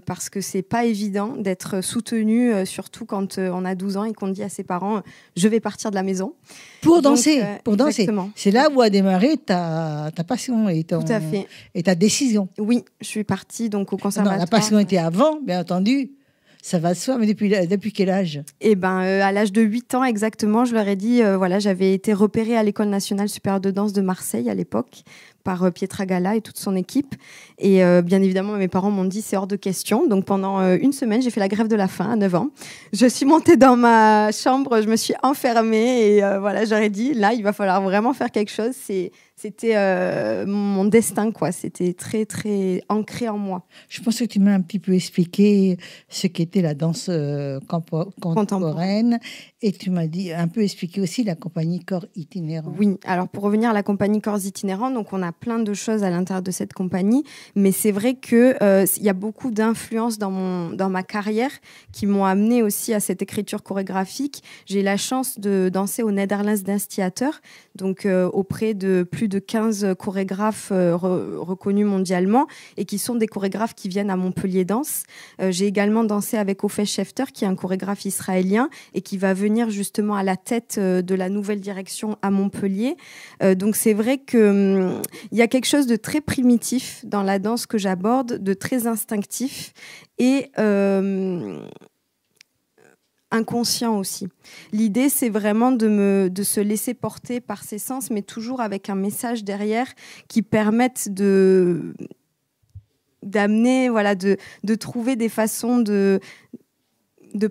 Parce que c'est pas évident d'être soutenu, surtout quand on a 12 ans et qu'on dit à ses parents je vais partir de la maison. Pour danser. Exactement. C'est là où a démarré ta passion et, Tout à fait. et ta décision. Oui, je suis partie donc au conservatoire. Non, la passion était avant, bien entendu. ça va de soi, mais depuis quel âge? Eh ben, à l'âge de 8 ans exactement, je leur ai dit, voilà, j'avais été repérée à l'École nationale supérieure de danse de Marseille à l'époque, par Pietra Gala et toute son équipe. Et bien évidemment, mes parents m'ont dit c'est hors de question. Donc pendant une semaine, j'ai fait la grève de la faim à 9 ans. Je suis montée dans ma chambre, je me suis enfermée et voilà, j'aurais dit là, il va falloir vraiment faire quelque chose. C'était mon destin, quoi. C'était très, très ancré en moi. Je pense que tu m'as un petit peu expliqué ce qu'était la danse contemporaine et tu m'as dit un peu expliqué aussi la compagnie Corps Itinérant. Oui, alors pour revenir à la compagnie Corps Itinérant, donc on a plein de choses à l'intérieur de cette compagnie, mais c'est vrai que il y a beaucoup d'influences dans ma carrière qui m'ont amené aussi à cette écriture chorégraphique. J'ai eu la chance de danser au Netherlands Dance Theater, donc auprès de plus de 15 chorégraphes reconnus mondialement et qui sont des chorégraphes qui viennent à Montpellier Danse. J'ai également dansé avec Ophé Schefter, qui est un chorégraphe israélien et qui va venir justement à la tête de la nouvelle direction à Montpellier. Donc c'est vrai que il y a quelque chose de très primitif dans la danse que j'aborde, de très instinctif et inconscient aussi. L'idée, c'est vraiment de se laisser porter par ses sens, mais toujours avec un message derrière qui permette d'amener, voilà, de trouver des façons de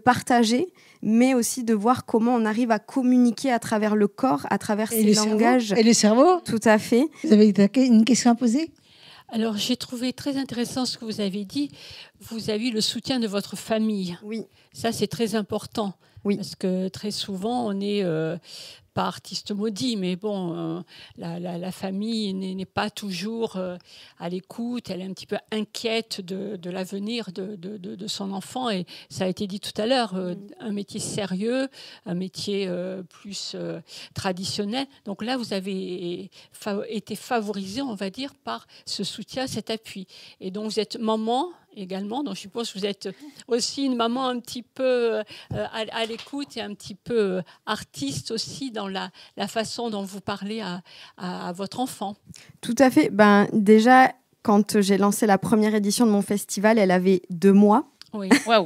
partager, mais aussi de voir comment on arrive à communiquer à travers le corps, à travers ces langages. Et le cerveau? Tout à fait. Vous avez une question à poser? Alors, j'ai trouvé très intéressant ce que vous avez dit. Vous avez eu le soutien de votre famille. Oui. Ça, c'est très important. Oui. Parce que très souvent, on n'est pas artiste maudit, mais bon, la famille n'est pas toujours à l'écoute. Elle est un petit peu inquiète de l'avenir de son enfant. Et ça a été dit tout à l'heure, un métier sérieux, un métier plus traditionnel. Donc là, vous avez été favorisé, on va dire, par ce soutien, cet appui. Et donc, vous êtes maman également, donc je suppose que vous êtes aussi une maman un petit peu à l'écoute et un petit peu artiste aussi dans la façon dont vous parlez à votre enfant. Tout à fait. Ben, déjà, quand j'ai lancé la première édition de mon festival, elle avait 2 mois. Oui. Waouh.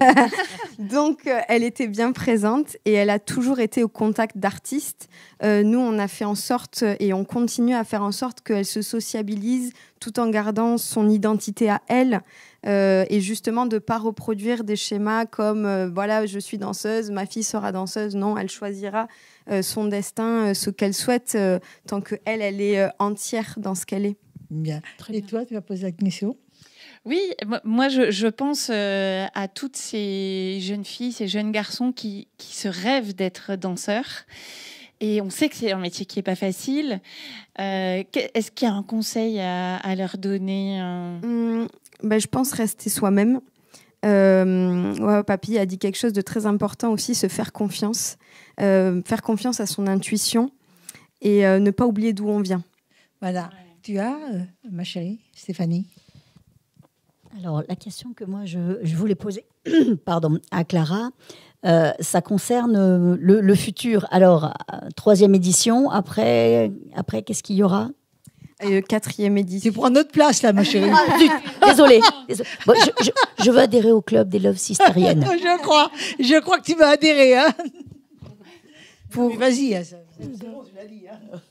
Donc, elle était bien présente et elle a toujours été au contact d'artistes. Nous, on a fait en sorte et on continue à faire en sorte qu'elle se sociabilise tout en gardant son identité à elle et justement de ne pas reproduire des schémas comme voilà, je suis danseuse, ma fille sera danseuse. Non, elle choisira son destin, ce qu'elle souhaite, tant qu'elle est entière dans ce qu'elle est. Bien. Et toi, tu vas poser la question? Oui, moi je pense à toutes ces jeunes filles, ces jeunes garçons qui se rêvent d'être danseurs. Et on sait que c'est un métier qui n'est pas facile. Est-ce qu'il y a un conseil à leur donner Ben, je pense rester soi-même. Papy a dit quelque chose de très important aussi, se faire confiance. Faire confiance à son intuition et ne pas oublier d'où on vient. Voilà. Ouais. Tu as, ma chérie Stéphanie? Alors, la question que moi, je voulais poser à Clara, ça concerne le futur. Alors, 3e édition, après qu'est-ce qu'il y aura? 4e édition. Tu prends notre place, là, ma chérie. Désolée. Bon, je veux adhérer au club des Love Sisteriennes. Je crois que tu vas adhérer. Hein. Vas-y, ça.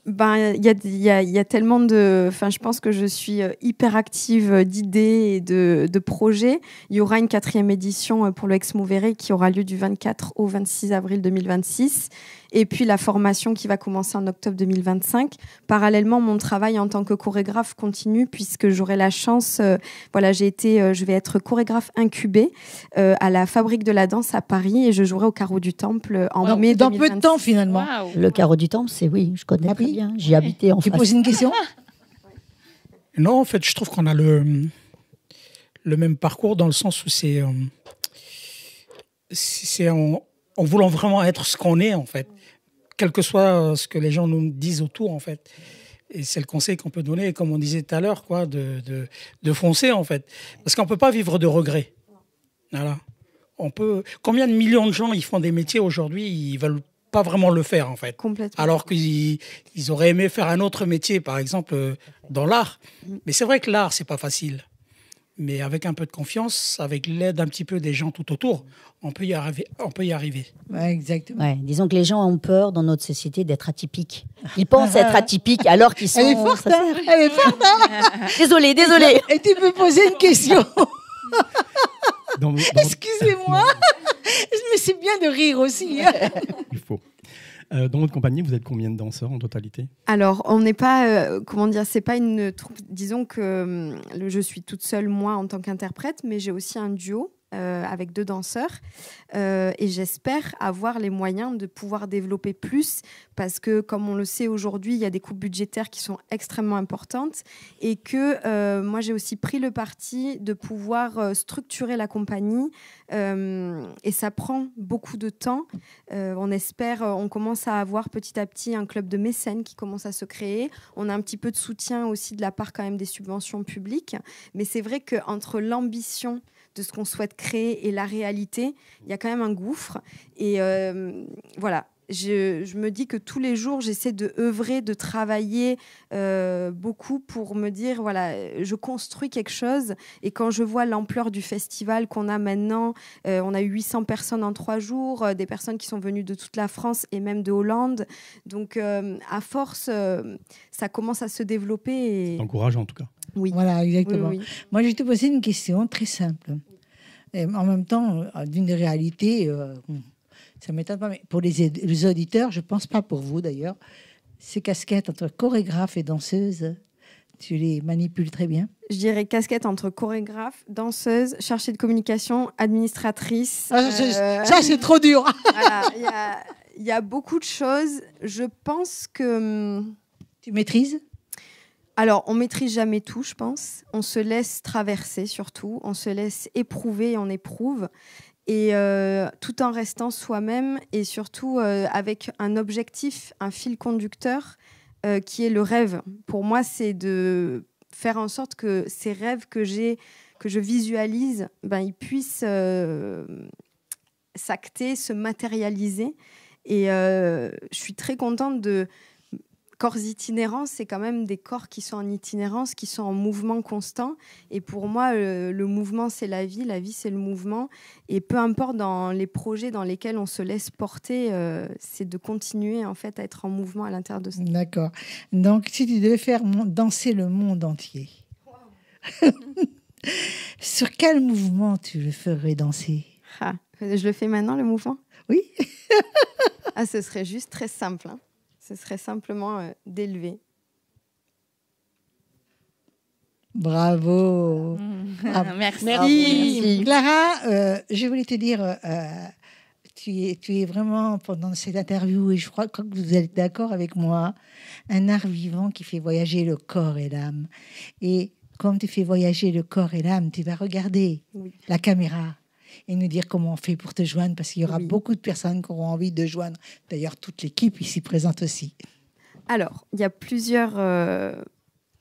Ben, il y a tellement de... Enfin, je pense que je suis hyper active d'idées et de projets. Il y aura une 4e édition pour le Ex Mouvere qui aura lieu du 24 au 26 avril 2026. Et puis la formation qui va commencer en octobre 2025. Parallèlement, mon travail en tant que chorégraphe continue puisque j'aurai la chance... je vais être chorégraphe incubée à la Fabrique de la Danse à Paris et je jouerai au Carreau du Temple en mai 2026. Dans peu de temps, finalement. Wow. Le Carreau du Temple, oui, je connais très bien. J'y habitais en face. Tu poses une question? Non, en fait, je trouve qu'on a le même parcours dans le sens où c'est en voulant vraiment être ce qu'on est, en fait. Quel que soit ce que les gens nous disent autour, en fait. Et c'est le conseil qu'on peut donner, comme on disait tout à l'heure, quoi, de foncer, en fait. Parce qu'on ne peut pas vivre de regrets. Voilà. Combien de millions de gens ils font des métiers aujourd'hui, ils veulent pas vraiment le faire, en fait. Complètement. Alors qu'ils auraient aimé faire un autre métier, par exemple, dans l'art. Mais c'est vrai que l'art, c'est pas facile. Mais avec un peu de confiance, avec l'aide un petit peu des gens tout autour, on peut y arriver. Ouais, exactement. Ouais, disons que les gens ont peur dans notre société d'être atypiques. Ils pensent être atypiques alors qu'ils sont... Elle est forte, hein, elle est forte. Hein. Désolée. Et tu peux poser une question. Dans Excusez-moi. Mais c'est bien de rire aussi. Hein. Il faut. Dans votre compagnie, vous êtes combien de danseurs en totalité? Alors, on n'est pas, comment dire, c'est pas une troupe. Disons que je suis toute seule, moi, en tant qu'interprète, mais j'ai aussi un duo avec 2 danseurs. Et j'espère avoir les moyens de pouvoir développer plus parce que, comme on le sait aujourd'hui, il y a des coupes budgétaires qui sont extrêmement importantes et que moi, j'ai aussi pris le parti de pouvoir structurer la compagnie et ça prend beaucoup de temps. On commence à avoir petit à petit un club de mécènes qui commence à se créer. On a un petit peu de soutien aussi de la part quand même des subventions publiques. Mais c'est vrai qu'entre l'ambition de ce qu'on souhaite créer et la réalité, il y a quand même un gouffre. Et voilà, je me dis que tous les jours, j'essaie de œuvrer, de travailler beaucoup pour me dire, voilà, je construis quelque chose. Et quand je vois l'ampleur du festival qu'on a maintenant, on a eu 800 personnes en 3 jours, des personnes qui sont venues de toute la France et même de Hollande. Donc, à force, ça commence à se développer. Et... C'est encourageant, en tout cas. Oui. Voilà, exactement. Oui. Moi, je vais te poser une question très simple. Et en même temps, d'une réalité, ça ne m'étonne pas, mais pour les auditeurs, je ne pense pas pour vous d'ailleurs, ces casquettes entre chorégraphe et danseuse, tu les manipules très bien? Je dirais casquette entre chorégraphe, danseuse, chargée de communication, administratrice. Ça, c'est trop dur. Voilà, il y a beaucoup de choses. Je pense que... Tu maîtrises? Alors, on maîtrise jamais tout, je pense. On se laisse traverser, surtout. On se laisse éprouver et on éprouve. Et tout en restant soi-même et surtout avec un objectif, un fil conducteur qui est le rêve. Pour moi, c'est de faire en sorte que ces rêves que je visualise, ils puissent s'acter, se matérialiser. Et je suis très contente de... Corps itinérants, c'est quand même des corps qui sont en itinérance, qui sont en mouvement constant. Et pour moi, le mouvement, c'est la vie, c'est le mouvement. Et peu importe dans les projets dans lesquels on se laisse porter, c'est de continuer en fait à être en mouvement à l'intérieur de ça. D'accord. Donc, si tu devais faire danser le monde entier, sur quel mouvement tu le ferais danser? Je le fais maintenant, le mouvement? Oui. Ce serait juste très simple. Hein. Ce serait simplement d'élever. Bravo. Merci. Clara, je voulais te dire, tu es vraiment, pendant cette interview, et je crois que vous êtes d'accord avec moi, un art vivant qui fait voyager le corps et l'âme. Et comme tu fais voyager le corps et l'âme, tu vas regarder la caméra et nous dire comment on fait pour te joindre, parce qu'il y aura beaucoup de personnes qui auront envie de joindre. D'ailleurs, toute l'équipe ici présente aussi. Alors, il y a plusieurs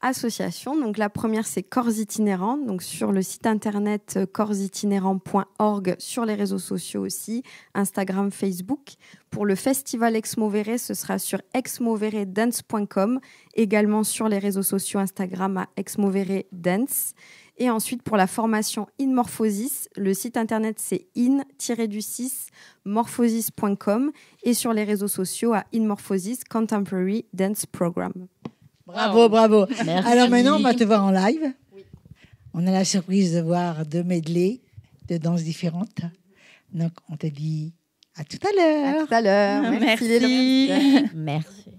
associations. Donc, la première, c'est Corps Itinérants. Donc, sur le site internet corpsitinérants.org, sur les réseaux sociaux aussi, Instagram, Facebook. Pour le festival Exmovere, ce sera sur exmoveredance.com, également sur les réseaux sociaux Instagram à exmoveredance. Et ensuite, pour la formation InMorphosis, le site internet, c'est in-morphosis.com et sur les réseaux sociaux à InMorphosis Contemporary Dance Program. Bravo, bravo. Merci. Alors maintenant, on va te voir en live. Oui. On a la surprise de voir 2 medley de danses différentes. Donc, on te dit à tout à l'heure. À tout à l'heure. Merci. Merci.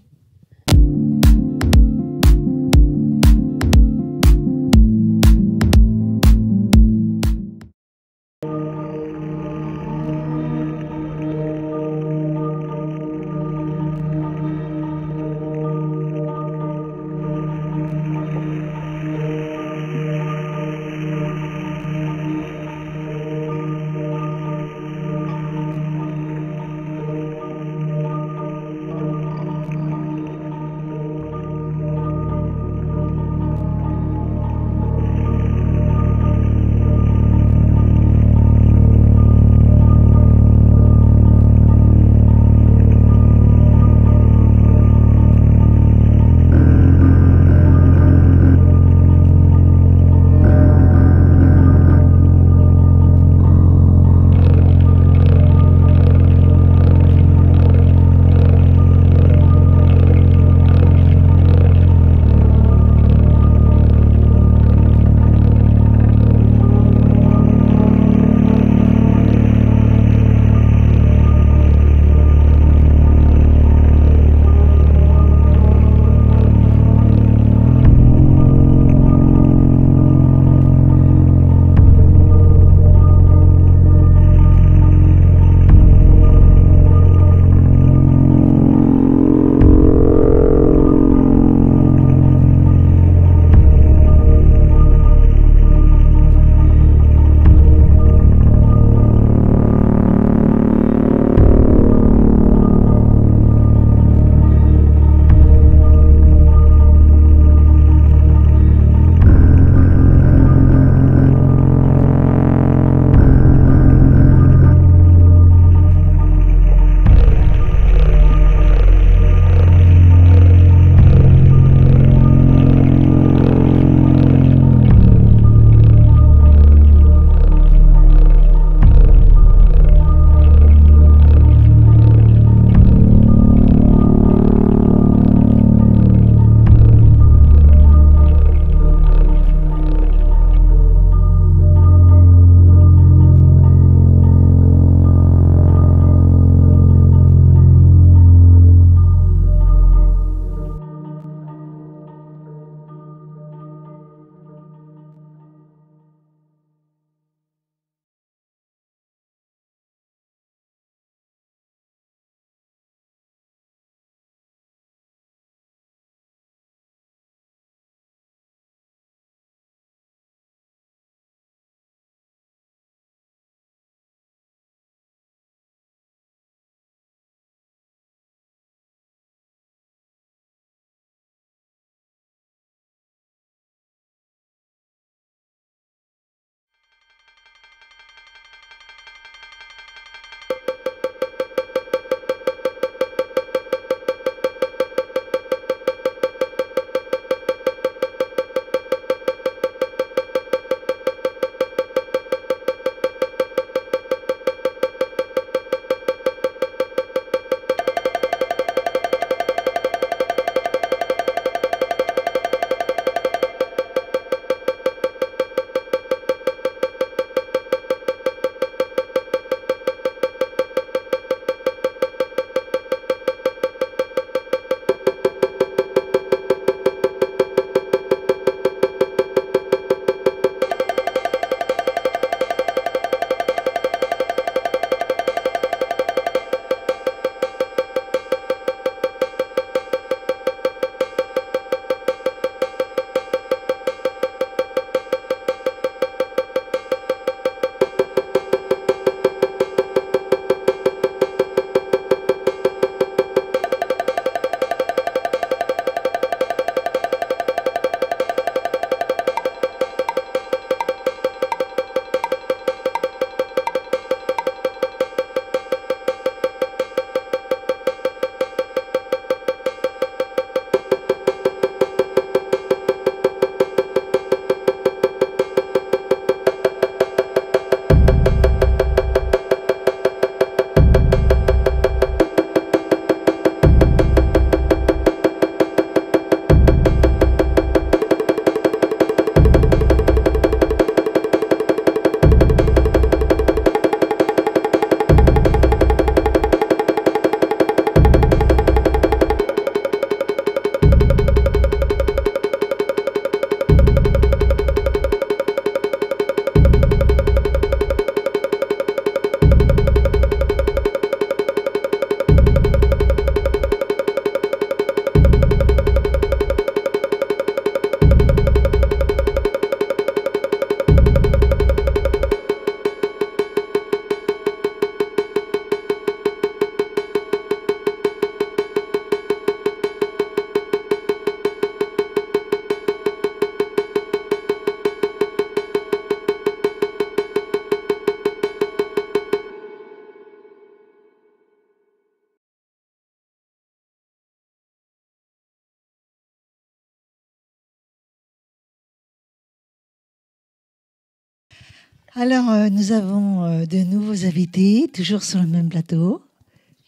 Alors, nous avons de nouveaux invités, toujours sur le même plateau,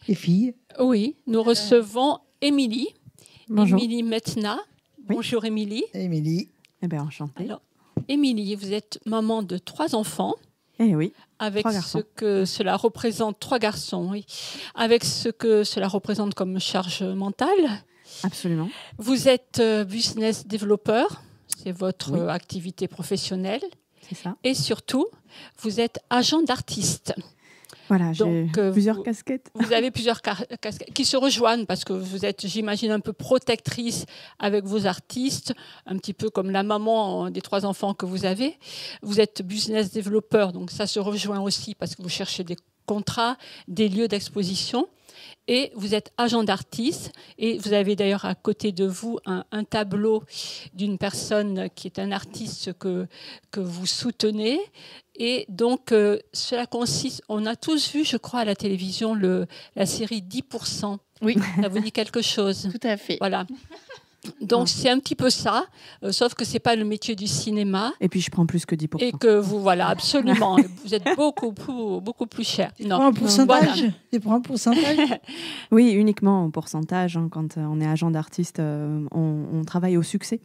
les filles. Oui, nous recevons Émilie. Bonjour. Émilie Metna. Oui. Bonjour Émilie. Émilie. Eh bien, enchantée. Alors, Émilie, vous êtes maman de 3 enfants. Eh oui, Avec 3 ce garçons. que cela représente, 3 garçons, oui. Avec ce que cela représente comme charge mentale. Absolument. Vous êtes business developer, c'est votre Oui. activité professionnelle. C'est ça. Et surtout, vous êtes agent d'artiste. Voilà, j'ai Donc, plusieurs vous- casquettes. Vous avez plusieurs casquettes qui se rejoignent parce que vous êtes, j'imagine, un peu protectrice avec vos artistes, un petit peu comme la maman des 3 enfants que vous avez. Vous êtes business developer, donc ça se rejoint aussi parce que vous cherchez des contrats, des lieux d'exposition. Et vous êtes agent d'artiste. Et vous avez d'ailleurs à côté de vous un tableau d'une personne qui est un artiste que vous soutenez. Et donc, cela consiste, on a tous vu, je crois, à la télévision, la série 10%. Oui, Ça vous dit quelque chose? tout à fait. Voilà. Donc, c'est un petit peu ça, sauf que ce n'est pas le métier du cinéma. Et puis, je prends plus que 10%. Et que vous, voilà, absolument, vous êtes beaucoup plus cher. Tu prends un pourcentage? Tu prends un pourcentage? Oui, uniquement au pourcentage. Hein, quand on est agent d'artiste, on travaille au succès.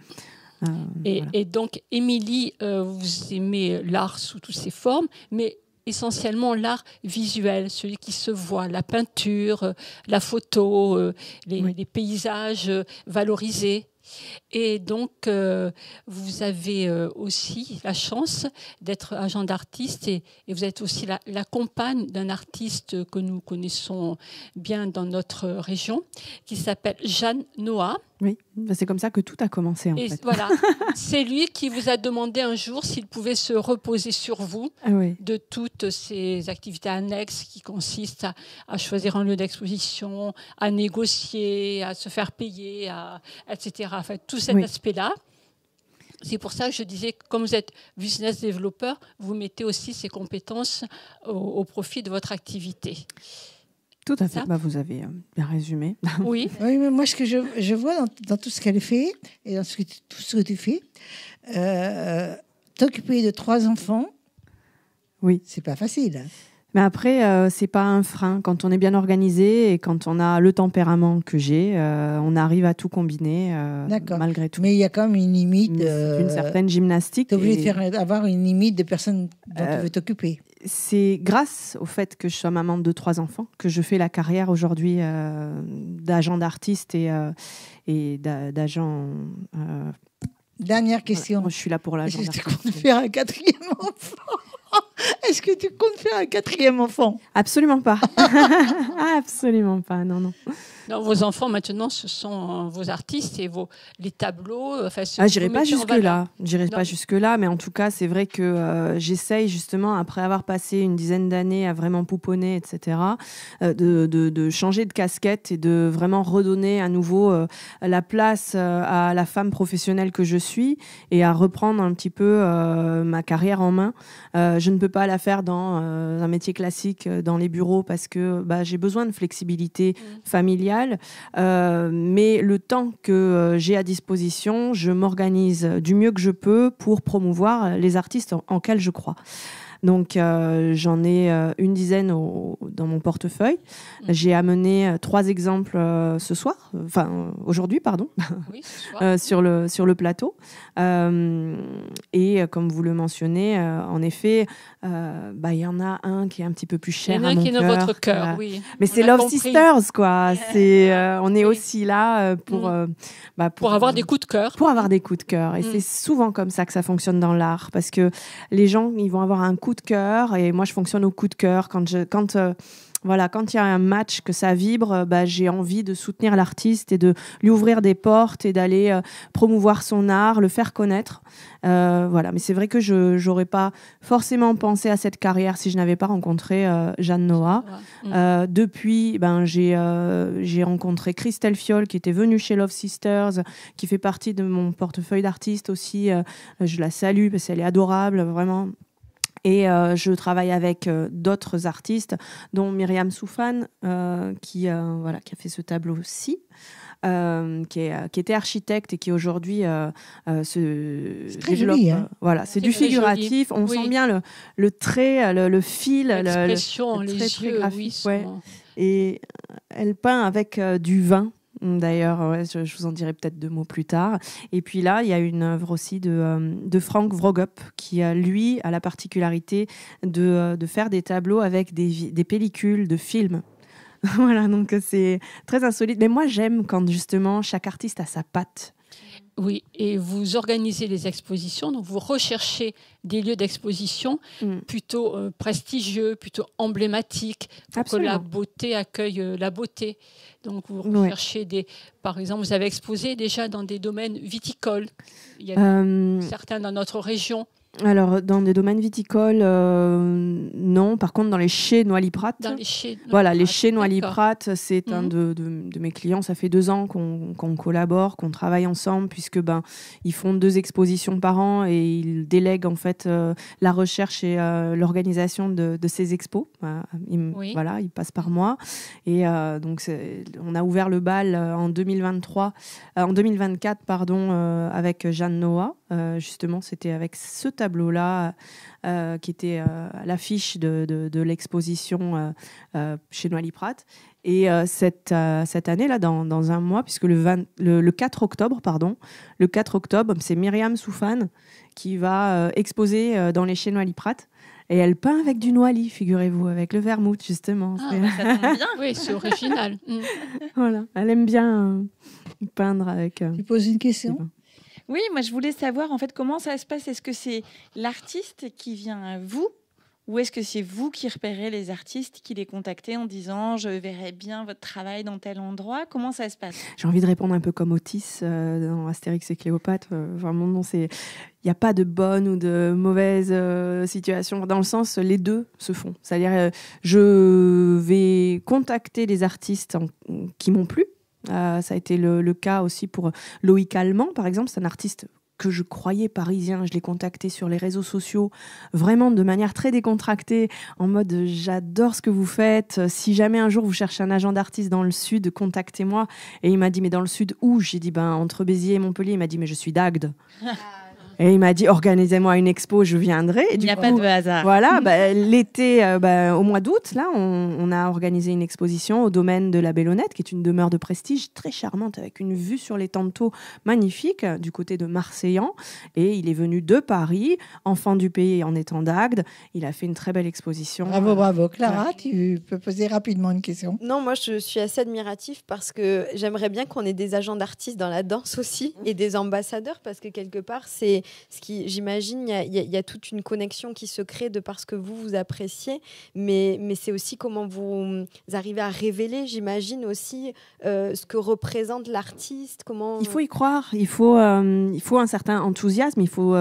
Voilà. Et donc, Émilie, vous aimez l'art sous toutes ses formes, mais essentiellement l'art visuel, celui qui se voit, la peinture, la photo, les paysages valorisés. Et donc, vous avez aussi la chance d'être agent d'artiste et vous êtes aussi la compagne d'un artiste que nous connaissons bien dans notre région, qui s'appelle Jeanne Noah. Oui, c'est comme ça que tout a commencé en Et fait. voilà, c'est lui qui vous a demandé un jour s'il pouvait se reposer sur vous Ah oui. de toutes ces activités annexes qui consistent à choisir un lieu d'exposition, à négocier, à se faire payer, etc. Enfin, tout cet Oui. aspect-là. C'est pour ça que je disais que comme vous êtes business developer, vous mettez aussi ces compétences au profit de votre activité. Tout à fait. Ça. Bah, vous avez bien résumé. Oui. Oui, mais moi, ce que je vois dans tout ce qu'elle fait et dans tout ce que tu fais, t'occuper de 3 enfants, Oui. c'est pas facile. Hein. Mais après, c'est pas un frein. Quand on est bien organisé et quand on a le tempérament que j'ai, on arrive à tout combiner D'accord. malgré tout. Mais il y a quand même une limite. Une certaine gymnastique. Tu es obligé et de avoir une limite de personnes dont tu veux t'occuper. C'est grâce au fait que je sois maman de 3 enfants que je fais la carrière aujourd'hui d'agent d'artiste et d'agent. Dernière question. Moi, je suis là pour l'agent Est-ce que tu d'artiste. comptes faire un 4e enfant? Est-ce que tu comptes faire un 4e enfant? Absolument pas. Absolument pas. Non, non. Non, vos enfants, maintenant, ce sont vos artistes et les tableaux. Enfin, J'irai pas jusque-là. J'irai Non. pas jusque-là, mais en tout cas, c'est vrai que j'essaye justement, après avoir passé une dizaine d'années à vraiment pouponner, etc., de changer de casquette et de vraiment redonner à nouveau la place à la femme professionnelle que je suis et à reprendre un petit peu ma carrière en main. Je ne peux pas la faire dans un métier classique, dans les bureaux, parce que j'ai besoin de flexibilité familiale. Mais le temps que j'ai à disposition, je m'organise du mieux que je peux pour promouvoir les artistes en quels je crois. Donc, j'en ai une dizaine dans mon portefeuille. J'ai amené 3 exemples ce soir, aujourd'hui, pardon, Oui, ce soir. sur le plateau. Et comme vous le mentionnez, en effet, il y en a un qui est un petit peu plus cher Il y en a à un mon qui est dans cœur. votre cœur, Voilà. oui. Mais On c'est a Love compris. Sisters, quoi. On est Oui. aussi là pour avoir des coups de cœur. Pour avoir des coups de cœur. Et c'est souvent comme ça que ça fonctionne dans l'art. Parce que les gens, ils vont avoir un coup de cœur. Et moi, je fonctionne au coup de cœur. Quand il y a un match, que ça vibre, j'ai envie de soutenir l'artiste et de lui ouvrir des portes et d'aller promouvoir son art, le faire connaître. Mais c'est vrai que je n'aurais pas forcément pensé à cette carrière si je n'avais pas rencontré Jeanne Noah. Depuis, j'ai rencontré Christelle Fiol qui était venue chez Love Sisters, qui fait partie de mon portefeuille d'artistes aussi. Je la salue parce qu'elle est adorable, vraiment. Et je travaille avec d'autres artistes, dont Myriam Soufane, qui a fait ce tableau-ci, qui était architecte et qui aujourd'hui se très développe. joli, hein. Voilà, c'est du figuratif. Joli. On sent bien le trait, le fil, l'expression, le les trait yeux, très graphique. oui, Ouais. Et elle peint avec du vin. D'ailleurs, je vous en dirai peut-être 2 mots plus tard. Et puis là, il y a une œuvre aussi de Frank Vrogup qui, lui, a la particularité de faire des tableaux avec des pellicules de films. Voilà, donc c'est très insolite. Mais moi, j'aime quand justement chaque artiste a sa patte. Oui, et vous organisez les expositions, donc vous recherchez des lieux d'exposition plutôt prestigieux, plutôt emblématiques, pour Absolument. que la beauté accueille la beauté. Donc vous recherchez par exemple, vous avez exposé déjà dans des domaines viticoles. Il y a certains dans notre région. Alors, dans des domaines viticoles, non. Par contre, dans les chais Noilly-Prat. Dans les chais Voilà, les chais Noilly-Prat, c'est un Mhm. de mes clients. Ça fait 2 ans qu'on collabore, qu'on travaille ensemble, puisque ils font 2 expositions par an et ils délèguent en fait la recherche et l'organisation de ces expos. Voilà, ils passent par moi. Et donc, on a ouvert le bal en 2024, avec Jeanne Noah. Justement, c'était avec ce tableau-là qui était à l'affiche de l'exposition chez Noilly-Prat. Et cette année-là, dans un mois, puisque le 4 octobre, c'est Myriam Soufane qui va exposer dans les chais Noilly-Prat. Et elle peint avec du Noilly, figurez-vous, avec le vermouth, justement. Ça tombe bien. Oui, c'est original. Voilà, elle aime bien peindre avec... Tu poses une question ? Oui, moi je voulais savoir en fait comment ça se passe. Est-ce que c'est l'artiste qui vient à vous ou est-ce que c'est vous qui repérez les artistes, qui les contactez en disant je verrai bien votre travail dans tel endroit? Comment ça se passe? J'ai envie de répondre un peu comme Otis dans Astérix et Cléopâtre. Mon nom, c'est... Il n'y a pas de bonne ou de mauvaise situation. Dans le sens, les deux se font. C'est-à-dire, je vais contacter les artistes qui m'ont plu. Ça a été le cas aussi pour Loïc Allemand, par exemple. C'est un artiste que je croyais parisien. Je l'ai contacté sur les réseaux sociaux, vraiment de manière très décontractée, en mode j'adore ce que vous faites. Si jamais un jour vous cherchez un agent d'artiste dans le sud, contactez-moi. Et il m'a dit mais dans le sud où? J'ai dit entre Béziers et Montpellier. Il m'a dit mais je suis d'Agde. Et il m'a dit, organisez-moi une expo, je viendrai. Il n'y a pas de hasard. Voilà, l'été, au mois d'août, là, on a organisé une exposition au domaine de la Bellonnette, qui est une demeure de prestige très charmante, avec une vue sur les Tantos magnifique, du côté de Marseillan. Et il est venu de Paris, enfant du pays en étant d'Agde. Il a fait une très belle exposition. Bravo. Clara, tu peux poser rapidement une question? Non, moi, je suis assez admiratif parce que j'aimerais bien qu'on ait des agents d'artistes dans la danse aussi et des ambassadeurs parce que quelque part, c'est ce qui, j'imagine, il y a toute une connexion qui se crée de parce que vous appréciez, mais c'est aussi comment vous arrivez à révéler, j'imagine aussi, ce que représente l'artiste. Il faut y croire, il faut un certain enthousiasme, il faut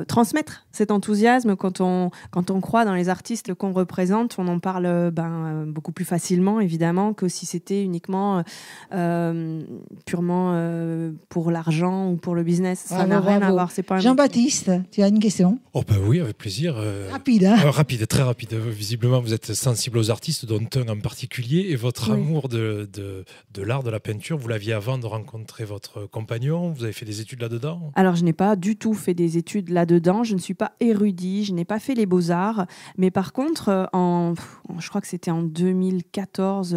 transmettre cet enthousiasme quand on croit dans les artistes qu'on représente. On en parle beaucoup plus facilement, évidemment, que si c'était uniquement purement pour l'argent ou pour le business. Ça n'a rien à voir. Jean-Baptiste, tu as une question? Oui, avec plaisir. Rapide, hein? Rapide, très rapide. Visiblement, vous êtes sensible aux artistes, dont un en particulier, et votre amour de l'art, de la peinture, vous l'aviez avant de rencontrer votre compagnon? Vous avez fait des études là-dedans? Alors, je n'ai pas du tout fait des études là-dedans. Je ne suis pas érudit, je n'ai pas fait les beaux-arts. Mais par contre, je crois que c'était en 2014,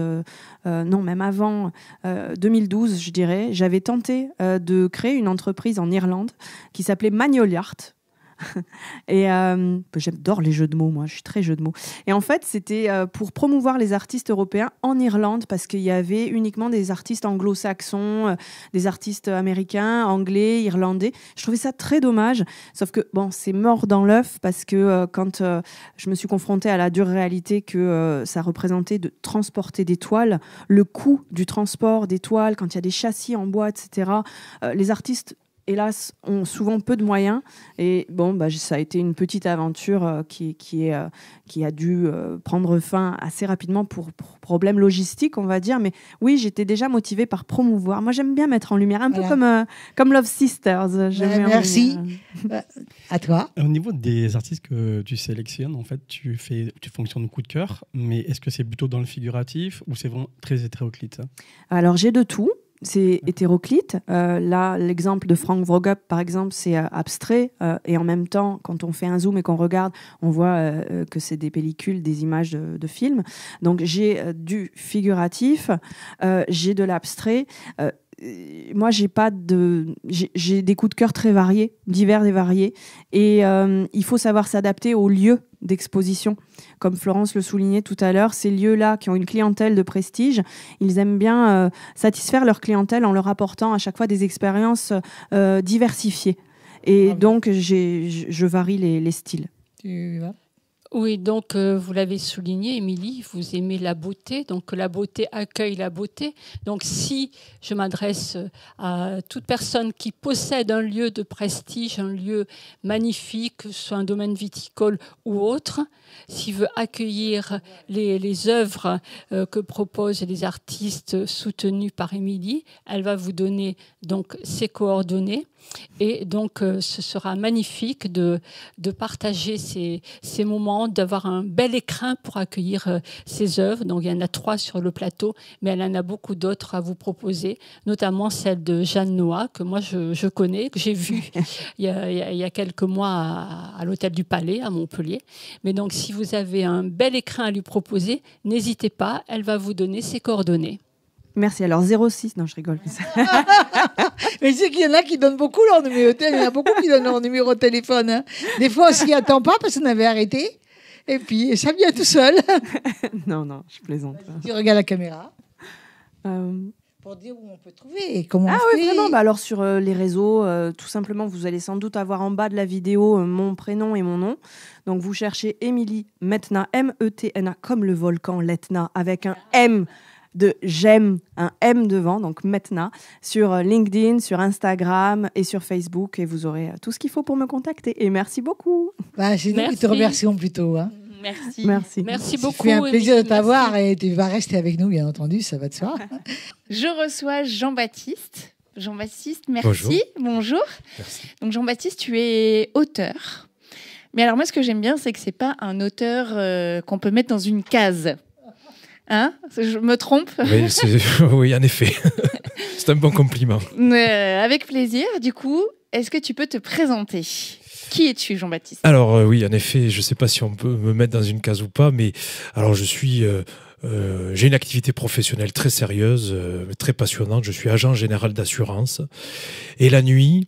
non, même avant, 2012, je dirais, j'avais tenté de créer une entreprise en Irlande qui s'appelait Magnoliart. Et j'adore les jeux de mots, moi, je suis très jeu de mots. Et en fait, c'était pour promouvoir les artistes européens en Irlande, parce qu'il y avait uniquement des artistes anglo-saxons, des artistes américains, anglais, irlandais. Je trouvais ça très dommage, sauf que c'est mort dans l'œuf, parce que quand je me suis confrontée à la dure réalité que ça représentait de transporter des toiles, le coût du transport des toiles, quand il y a des châssis en bois, etc., les artistes hélas, ont souvent peu de moyens. Et bon, ça a été une petite aventure qui a dû prendre fin assez rapidement pour problèmes logistiques, on va dire. Mais oui, j'étais déjà motivée par promouvoir. Moi, j'aime bien mettre en lumière, un peu comme Love Sisters. Merci. À toi. Au niveau des artistes que tu sélectionnes, en fait, tu fonctionnes au coup de cœur, mais est-ce que c'est plutôt dans le figuratif ou c'est vraiment très hétéroclite? Alors, j'ai de tout. C'est hétéroclite. Là, l'exemple de Frank Vroegop, par exemple, c'est abstrait. Et en même temps, quand on fait un zoom et qu'on regarde, on voit que c'est des pellicules, des images de films. Donc, j'ai du figuratif, j'ai de l'abstrait. Moi, j'ai des coups de cœur très variés, divers et variés. Et il faut savoir s'adapter aux lieux d'exposition. Comme Florence le soulignait tout à l'heure, ces lieux-là qui ont une clientèle de prestige, ils aiment bien satisfaire leur clientèle en leur apportant à chaque fois des expériences diversifiées. Et donc, je varie les styles. Tu vas ? Oui, donc vous l'avez souligné, Émilie, vous aimez la beauté, donc la beauté accueille la beauté. Donc si je m'adresse à toute personne qui possède un lieu de prestige, un lieu magnifique, que ce soit un domaine viticole ou autre, s'il veut accueillir les œuvres que proposent les artistes soutenus par Émilie, elle va vous donner donc ses coordonnées. Et donc, ce sera magnifique de partager ces moments, d'avoir un bel écrin pour accueillir ces œuvres. Donc, il y en a 3 sur le plateau, mais elle en a beaucoup d'autres à vous proposer, notamment celle de Jeanne Noah, que moi, je connais, que j'ai vue il y a quelques mois à l'Hôtel du Palais, à Montpellier. Mais donc, si vous avez un bel écrin à lui proposer, n'hésitez pas, elle va vous donner ses coordonnées. Merci. Alors 06, non, je rigole. Mais c'est qu'il y en a qui donnent beaucoup leur numéro de téléphone. Il y en a beaucoup qui donnent leur numéro de téléphone. Hein. Des fois, on s'y attend pas parce qu'on avait arrêté. Et puis, ça vient tout seul. Non, je plaisante. Tu regardes la caméra. Pour dire où on peut trouver et comment on fait. Oui, vraiment. Alors, sur les réseaux, tout simplement, vous allez sans doute avoir en bas de la vidéo mon prénom et mon nom. Donc, vous cherchez Émilie Metna, M-E-T-N-A, comme le volcan l'Etna, avec un M de j'aime, un M devant, donc Metna, sur LinkedIn, sur Instagram et sur Facebook, et vous aurez tout ce qu'il faut pour me contacter. Et merci beaucoup. C'est nous qui te remercions plutôt. Hein. Merci beaucoup. C'est un plaisir de t'avoir et tu vas rester avec nous, bien entendu, ça va de soi. Je reçois Jean-Baptiste. Jean-Baptiste, merci. Bonjour. Merci. Donc Jean-Baptiste, tu es auteur. Mais alors moi, ce que j'aime bien, c'est que c'est pas un auteur qu'on peut mettre dans une case. Hein ? Je me trompe ? Oui, en effet. C'est un bon compliment. Avec plaisir. Du coup, est-ce que tu peux te présenter ? Qui es-tu, Jean-Baptiste ? Alors oui, en effet, je ne sais pas si on peut me mettre dans une case ou pas, mais alors je suis... j'ai une activité professionnelle très sérieuse, très passionnante. Je suis agent général d'assurance. Et la nuit...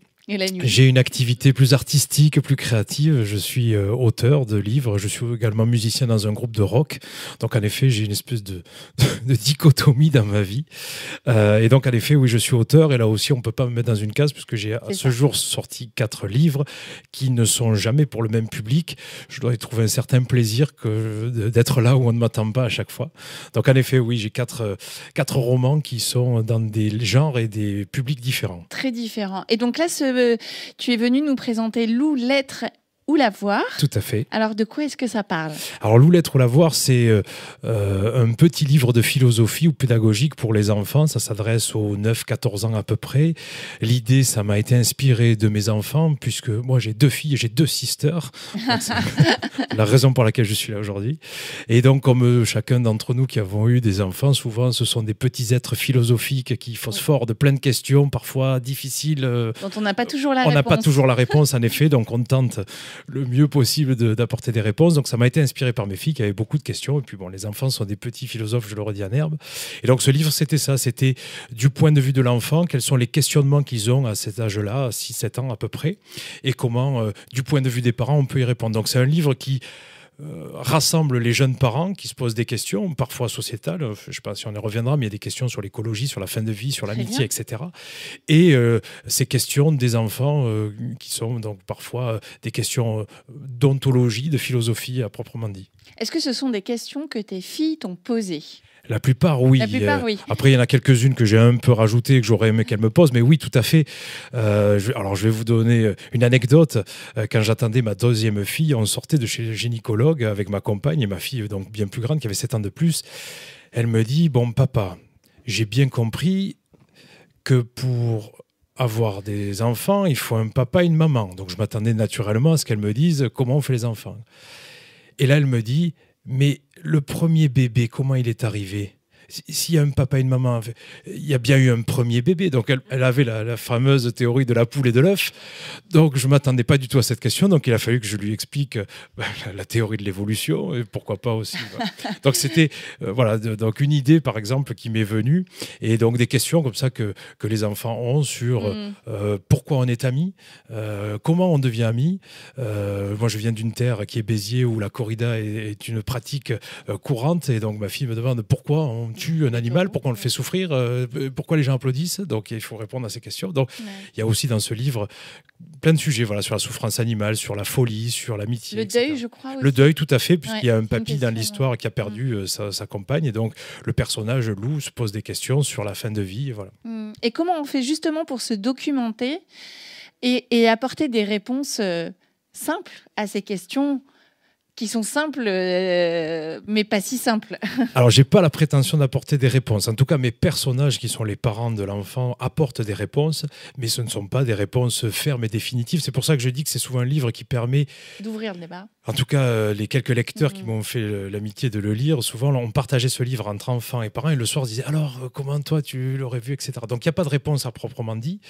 J'ai une activité plus artistique, plus créative. Je suis auteur de livres. Je suis également musicien dans un groupe de rock. Donc, en effet, j'ai une espèce de dichotomie dans ma vie. Et donc, en effet, oui, je suis auteur. Et là aussi, on ne peut pas me mettre dans une case puisque j'ai à ce jour sorti 4 livres qui ne sont jamais pour le même public. Je dois y trouver un certain plaisir d'être là où on ne m'attend pas à chaque fois. Donc, en effet, oui, j'ai 4 romans qui sont dans des genres et des publics différents. Très différents. Et donc là, tu es venu nous présenter Lou, l'être ou la voir. Tout à fait. Alors, de quoi est-ce que ça parle ? Alors, Lou, l'être ou la voir, c'est un petit livre de philosophie ou pédagogique pour les enfants. Ça s'adresse aux 9-14 ans à peu près. L'idée, ça m'a été inspiré de mes enfants, puisque moi, j'ai 2 filles et j'ai 2 sisters. C'est la raison pour laquelle je suis là aujourd'hui. Et donc, comme chacun d'entre nous qui avons eu des enfants, souvent, ce sont des petits êtres philosophiques qui phosphorent de plein de questions, parfois difficiles. Dont on n'a pas toujours la réponse. On n'a pas toujours la réponse, en effet. Donc, on tente le mieux possible d'apporter des réponses. Donc ça m'a été inspiré par mes filles qui avaient beaucoup de questions. Et puis bon, les enfants sont des petits philosophes, je le redis en herbe. Et donc ce livre, c'était ça. C'était du point de vue de l'enfant, quels sont les questionnements qu'ils ont à cet âge-là, 6-7 ans à peu près, et comment, du point de vue des parents, on peut y répondre. Donc c'est un livre qui rassemble les jeunes parents qui se posent des questions, parfois sociétales, je ne sais pas si on y reviendra, mais il y a des questions sur l'écologie, sur la fin de vie, sur l'amitié, etc. Et ces questions des enfants qui sont donc parfois des questions d'ontologie, de philosophie à proprement dit. Est-ce que ce sont des questions que tes filles t'ont posées ? La plupart, oui. Oui. Après, il y en a quelques-unes que j'ai un peu rajoutées, que j'aurais aimé qu'elle me pose, mais oui, tout à fait. Alors, je vais vous donner une anecdote. Quand j'attendais ma deuxième fille, on sortait de chez le gynécologue avec ma compagne et ma fille, donc bien plus grande, qui avait 7 ans de plus. Elle me dit, bon, papa, j'ai bien compris que pour avoir des enfants, il faut un papa et une maman. Donc, je m'attendais naturellement à ce qu'elle me dise comment on fait les enfants. Et là, elle me dit, mais le premier bébé, comment il est arrivé ? S'il y a un papa et une maman, il y a bien eu un premier bébé. Donc, elle avait la fameuse théorie de la poule et de l'œuf. Donc, je ne m'attendais pas du tout à cette question. Donc, il a fallu que je lui explique la théorie de l'évolution et pourquoi pas aussi. Voilà. Donc, c'était donc une idée, par exemple, qui m'est venue. Et donc, des questions comme ça que les enfants ont sur pourquoi on est amis, comment on devient amis. Moi, je viens d'une terre qui est Béziers où la corrida est une pratique courante. Et donc, ma fille me demande pourquoi on tue un animal, pourquoi on le fait souffrir, pourquoi les gens applaudissent. Donc il faut répondre à ces questions. Donc il y a aussi dans ce livre plein de sujets, voilà, sur la souffrance animale, sur la folie, sur l'amitié. Le deuil, je crois. Aussi. Le deuil, tout à fait, puisqu'il y a un papy dans l'histoire qui a perdu sa compagne, et donc le personnage Lou se pose des questions sur la fin de vie. Et, voilà. Et comment on fait justement pour se documenter et apporter des réponses simples à ces questions qui sont simples, mais pas si simples. Alors, j'ai pas la prétention d'apporter des réponses. En tout cas, mes personnages, qui sont les parents de l'enfant, apportent des réponses, mais ce ne sont pas des réponses fermes et définitives. C'est pour ça que je dis que c'est souvent un livre qui permet d'ouvrir le débat. En tout cas, les quelques lecteurs qui m'ont fait l'amitié de le lire, souvent, on partageait ce livre entre enfants et parents, et le soir, disaient « Alors, comment toi, tu l'aurais vu ?» etc. Donc, il n'y a pas de réponse à proprement dit,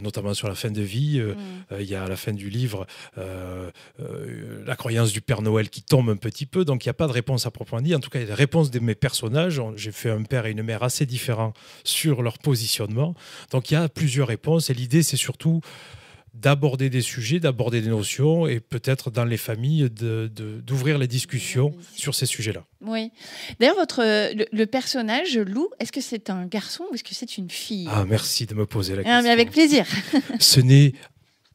notamment sur la fin de vie. Il y a à la fin du livre la croyance du Père Noël qui tombe un petit peu, donc il n'y a pas de réponse à proprement dit. En tout cas, il y a des réponses de mes personnages. J'ai fait un père et une mère assez différents sur leur positionnement. Donc, il y a plusieurs réponses, et l'idée, c'est surtout d'aborder des sujets, d'aborder des notions, et peut-être dans les familles d'ouvrir les discussions sur ces sujets-là. Oui. D'ailleurs, le personnage, Lou, est-ce que c'est un garçon ou est-ce que c'est une fille ? Ah, merci de me poser la question. Mais avec plaisir. Ce n'est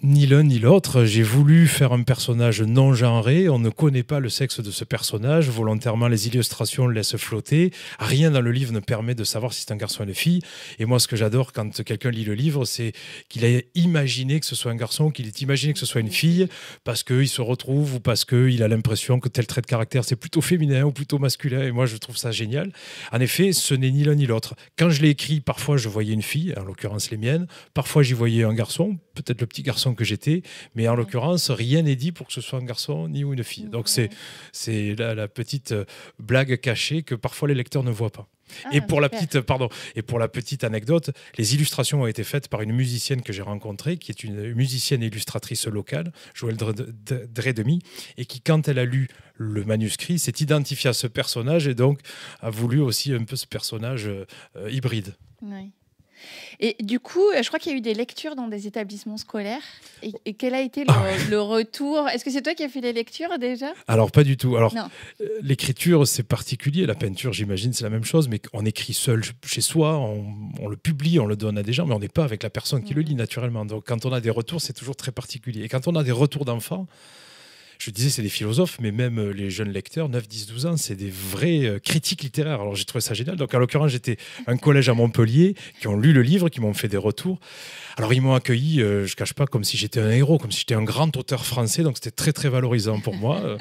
ni l'un ni l'autre. J'ai voulu faire un personnage non genré. On ne connaît pas le sexe de ce personnage. Volontairement, les illustrations le laissent flotter. Rien dans le livre ne permet de savoir si c'est un garçon ou une fille. Et moi, ce que j'adore quand quelqu'un lit le livre, c'est qu'il a imaginé que ce soit un garçon, qu'il ait imaginé que ce soit une fille, parce qu'il se retrouve ou parce qu'il a l'impression que tel trait de caractère, c'est plutôt féminin ou plutôt masculin. Et moi, je trouve ça génial. En effet, ce n'est ni l'un ni l'autre. Quand je l'ai écrit, parfois, je voyais une fille, en l'occurrence les miennes. Parfois, j'y voyais un garçon, peut-être le petit garçon que j'étais, mais en l'occurrence, rien n'est dit pour que ce soit un garçon ni une fille. Donc c'est la petite blague cachée que parfois les lecteurs ne voient pas. Et pour la petite anecdote, les illustrations ont été faites par une musicienne que j'ai rencontrée, qui est une musicienne et illustratrice locale, Joëlle Dredemi, et qui, quand elle a lu le manuscrit, s'est identifiée à ce personnage et donc a voulu aussi un peu ce personnage hybride. Oui. Et du coup, je crois qu'il y a eu des lectures dans des établissements scolaires. Et quel a été le retour ? Est-ce que c'est toi qui as fait les lectures déjà ? Alors, pas du tout. Alors, l'écriture, c'est particulier. La peinture, j'imagine, c'est la même chose. Mais on écrit seul chez soi, on le publie, on le donne à des gens, mais on n'est pas avec la personne qui le lit naturellement. Donc, quand on a des retours, c'est toujours très particulier. Et quand on a des retours d'enfants, je disais, c'est des philosophes, mais même les jeunes lecteurs, 9, 10, 12 ans, c'est des vrais critiques littéraires. Alors j'ai trouvé ça génial. Donc en l'occurrence, j'étais à un collège à Montpellier qui ont lu le livre, qui m'ont fait des retours. Alors ils m'ont accueilli, je ne cache pas, comme si j'étais un héros, comme si j'étais un grand auteur français. Donc c'était très, très valorisant pour moi.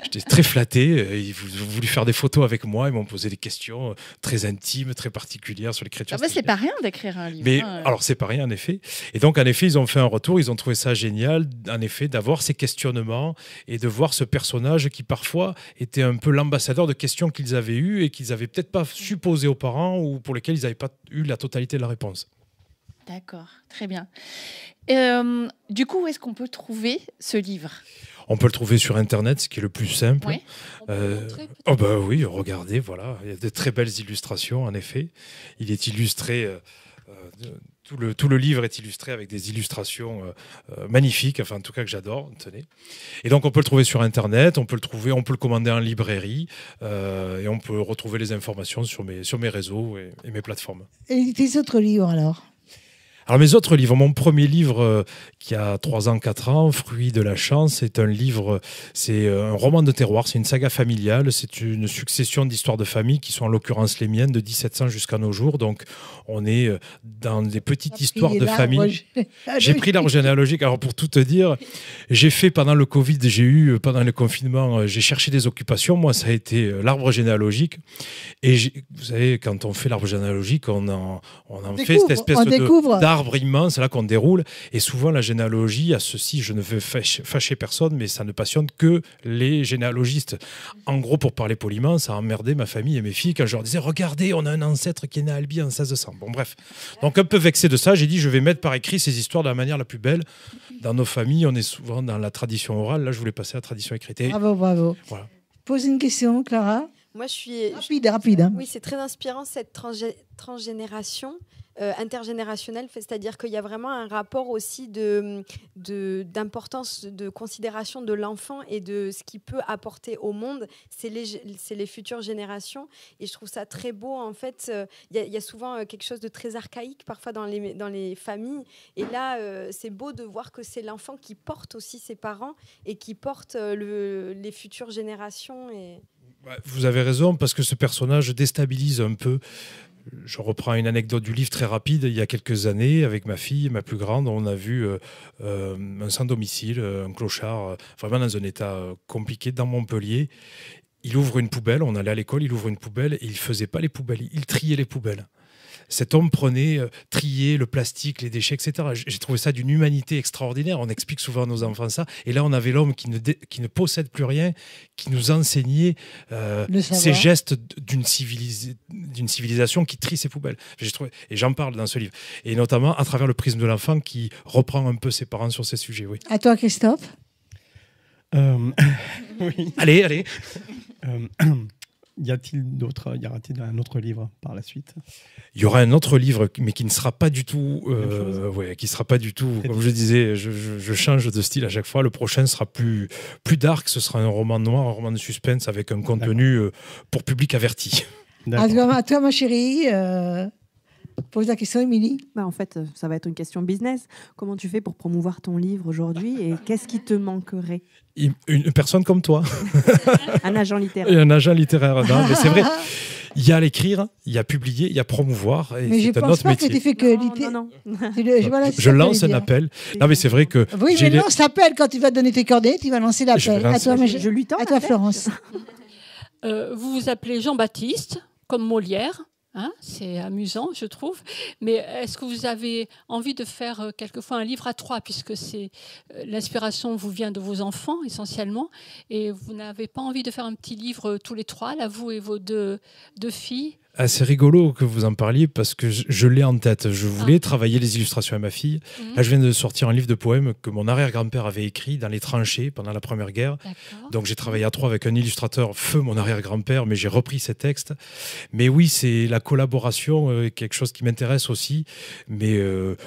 J'étais très flatté. Ils ont voulu faire des photos avec moi. Ils m'ont posé des questions très intimes, très particulières sur l'écriture. C'est pas rien d'écrire un livre. Mais alors c'est pas rien, en effet. Et donc en effet, ils ont fait un retour. Ils ont trouvé ça génial, en effet, d'avoir ces questionnements et de voir ce personnage qui parfois était un peu l'ambassadeur de questions qu'ils avaient eues et qu'ils n'avaient peut-être pas su poser aux parents ou pour lesquelles ils n'avaient pas eu la totalité de la réponse. D'accord, très bien. Du coup, où est-ce qu'on peut trouver ce livre ? On peut le trouver sur Internet, ce qui est le plus simple. Oui. Oui, regardez, voilà. Il y a de très belles illustrations, en effet. Il est illustré... Tout le livre est illustré avec des illustrations magnifiques, enfin en tout cas que j'adore. Tenez. Et donc on peut le trouver sur Internet, on peut le commander en librairie et on peut retrouver les informations sur mes réseaux et mes plateformes. Et tes autres livres alors ? Alors mes autres livres, mon premier livre qui a 3 ans, 4 ans, Fruit de la chance, c'est un livre, c'est un roman de terroir, c'est une saga familiale, c'est une succession d'histoires de famille qui sont en l'occurrence les miennes de 1700 jusqu'à nos jours. Donc on est dans des petites histoires de famille. J'ai pris l'arbre généalogique. Alors pour tout te dire, j'ai fait pendant le Covid, pendant le confinement, j'ai cherché des occupations. Moi, ça a été l'arbre généalogique. Et vous savez, quand on fait l'arbre généalogique, on en fait cette espèce d'arbre immense là qu'on déroule. Et souvent, la généalogie a ceci, je ne veux fâcher personne, mais ça ne passionne que les généalogistes. En gros, pour parler poliment, ça a emmerdé ma famille et mes filles quand je leur disais, regardez, on a un ancêtre qui est né à Albi en 1600. Bon, bref. Donc, un peu vexé de ça, j'ai dit, je vais mettre par écrit ces histoires de la manière la plus belle. Dans nos familles, on est souvent dans la tradition orale. Là, je voulais passer à la tradition écrite. Bravo. Voilà. Pose une question, Clara. Moi, je suis... Rapide. Hein. Oui, c'est très inspirant, cette transgénération. Intergénérationnel, c'est-à-dire qu'il y a vraiment un rapport aussi d'importance, de considération de l'enfant et de ce qu'il peut apporter au monde. C'est les futures générations et je trouve ça très beau. En fait, il y a souvent quelque chose de très archaïque parfois dans les familles et là, c'est beau de voir que c'est l'enfant qui porte aussi ses parents et qui porte les futures générations. Vous avez raison parce que ce personnage déstabilise un peu. Je reprends une anecdote du livre très rapide. Il y a quelques années, avec ma fille, ma plus grande, on a vu un sans-domicile, un clochard, vraiment dans un état compliqué, dans Montpellier. Il ouvre une poubelle, on allait à l'école, il ouvre une poubelle et il ne faisait pas les poubelles, il triait les poubelles. Cet homme prenait, triait le plastique, les déchets, etc. J'ai trouvé ça d'une humanité extraordinaire. On explique souvent à nos enfants ça. Et là, on avait l'homme qui ne possède plus rien, qui nous enseignait ces gestes d'une civilisation qui trie ses poubelles. Et j'en parle dans ce livre. Et notamment à travers le prisme de l'enfant qui reprend un peu ses parents sur ces sujets. Oui. À toi, Christophe. Oui. Allez. Y a-t-il un autre livre par la suite? Il y aura un autre livre, mais qui ne sera pas du tout, qui sera pas du tout, comme je disais, je change de style à chaque fois. Le prochain sera plus dark, ce sera un roman noir, un roman de suspense avec un contenu pour public averti. À toi, ma chérie. Pose la question, Émilie. En fait, ça va être une question business. Comment tu fais pour promouvoir ton livre aujourd'hui et qu'est-ce qui te manquerait? Une personne comme toi. Un agent littéraire. Un agent littéraire, non, mais c'est vrai. Il y a l'écrire, il y a publier, il y a promouvoir. Et mais je ne pense pas que tu fais que non. Je lance un appel. Non, mais c'est vrai que. Oui, mais lance l'appel quand tu vas donner tes coordonnées, tu vas lancer l'appel. À toi, Florence. Vous vous appelez Jean-Baptiste, comme Molière. Hein, c'est amusant, je trouve. Mais est-ce que vous avez envie de faire quelquefois un livre à 3, puisque l'inspiration vous vient de vos enfants essentiellement, et vous n'avez pas envie de faire un petit livre tous les 3, là, vous et vos deux filles? C'est rigolo que vous en parliez parce que je l'ai en tête. Je voulais travailler les illustrations à ma fille. Là, je viens de sortir un livre de poèmes que mon arrière-grand-père avait écrit dans les tranchées pendant la Première Guerre. Donc, j'ai travaillé à 3 avec un illustrateur, feu mon arrière-grand-père, mais j'ai repris ces textes. Mais oui, c'est la collaboration, quelque chose qui m'intéresse aussi. Mais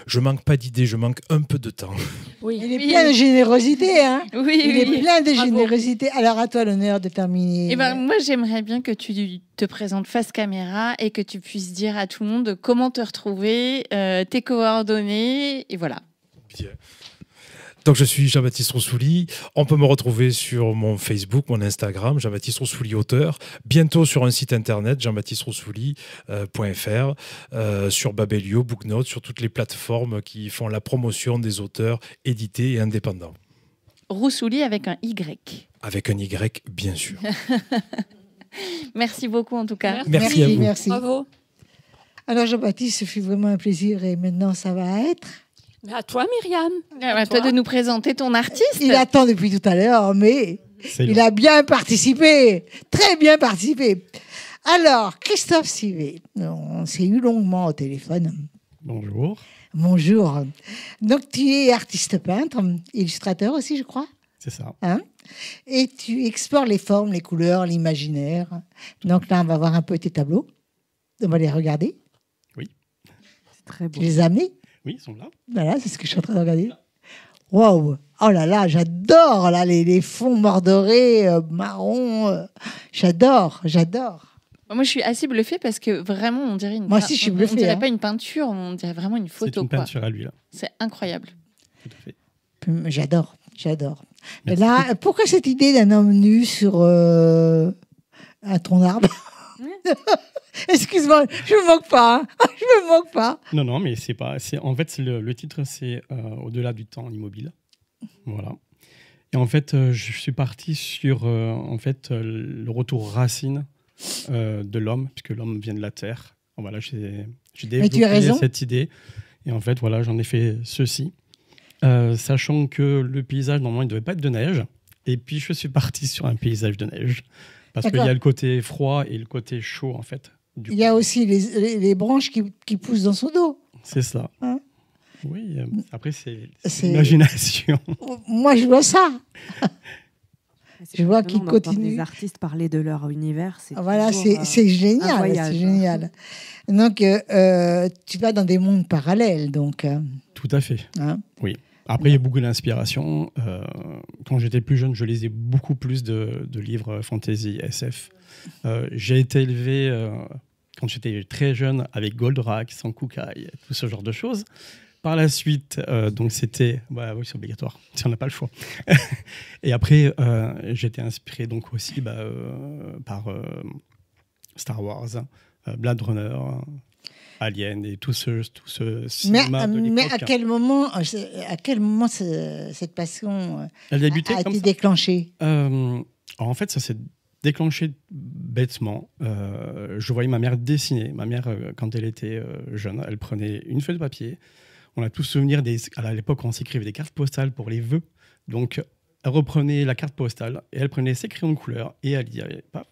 je manque pas d'idées, je manque un peu de temps. Oui. Il est plein de générosité. Hein. Oui, il est plein de générosité. Alors, à toi l'honneur de terminer. Moi, j'aimerais bien que tu te présentes face caméra et que tu puisses dire à tout le monde comment te retrouver, tes coordonnées, et voilà. Bien. Donc, je suis Jean-Baptiste Roussouli. On peut me retrouver sur mon Facebook, mon Instagram, Jean-Baptiste Roussouli auteur. Bientôt sur un site internet, jeanbaptisteroussouli.fr, sur Babelio, Booknote, sur toutes les plateformes qui font la promotion des auteurs édités et indépendants. Roussouli avec un Y. Avec un Y, bien sûr. Merci beaucoup en tout cas. Merci à vous. Merci. Bravo. Alors Jean-Baptiste, ce fut vraiment un plaisir et maintenant ça va être... Mais à toi Myriam. À toi de nous présenter ton artiste. Il attend depuis tout à l'heure, mais il a bien participé, très bien participé. Alors, Christophe Sivet, on s'est eu longuement au téléphone. Bonjour. Bonjour. Donc tu es artiste peintre, illustrateur aussi je crois. C'est ça. Hein? Et tu explores les formes, les couleurs, l'imaginaire. Donc là, on va voir un peu tes tableaux. On va les regarder. Oui. C'est très beau. Tu les as amenés? Oui, ils sont là. Voilà, c'est ce que je suis en train de regarder. Waouh! Oh là là, j'adore là, les fonds mordorés, marrons. J'adore. Moi, je suis assez bluffée parce que vraiment, on dirait Moi aussi, je suis bluffée. On dirait hein. pas une peinture, on dirait vraiment une photo. C'est une quoi. peinture à lui, là. C'est incroyable. Tout à fait. J'adore. Et Merci. là, pourquoi cette idée d'un homme nu sur un tronc d'arbre? Excuse-moi, je me moque pas. Hein. Je me moque pas. Non, mais c'est pas. En fait, le titre, c'est Au-delà du temps immobile. Voilà. Et en fait, je suis parti sur le retour racine de l'homme, puisque l'homme vient de la terre. Voilà, j'ai développé cette idée. Et en fait, voilà, j'en ai fait ceci. Sachant que le paysage, normalement, il ne devait pas être de neige. Et puis, je suis parti sur un paysage de neige. Parce qu'il y a le côté froid et le côté chaud, en fait. Il y a aussi les branches qui poussent dans son dos. C'est ça. Hein? Oui, après, c'est l'imagination. Moi, je vois ça. Je vois qu'ils continuent. continuent. Les artistes parler de leur univers, c'est voilà, toujours, c'est génial. un voyage. C'est génial. Donc, tu vas dans des mondes parallèles. Donc, tout à fait. Hein? Oui. Après, il y a beaucoup d'inspiration. Quand j'étais plus jeune, je lisais beaucoup plus de livres fantasy, SF. J'ai été élevé, quand j'étais très jeune, avec Goldorak, Sankukai, tout ce genre de choses. Par la suite, donc c'était... Bah, oui, c'est obligatoire, si on n'a pas le choix. Et après, j'étais inspiré donc aussi par Star Wars, Blade Runner... Alien et tout ce cinéma de l'époque. Mais à quel moment cette passion a été déclenchée? En fait, ça s'est déclenché bêtement. Je voyais ma mère dessiner. Ma mère, quand elle était jeune, elle prenait une feuille de papier. On a tous souvenir à l'époque, on s'écrivait des cartes postales pour les vœux. Donc, elle reprenait la carte postale et elle prenait ses crayons de couleur et elle y avait pas.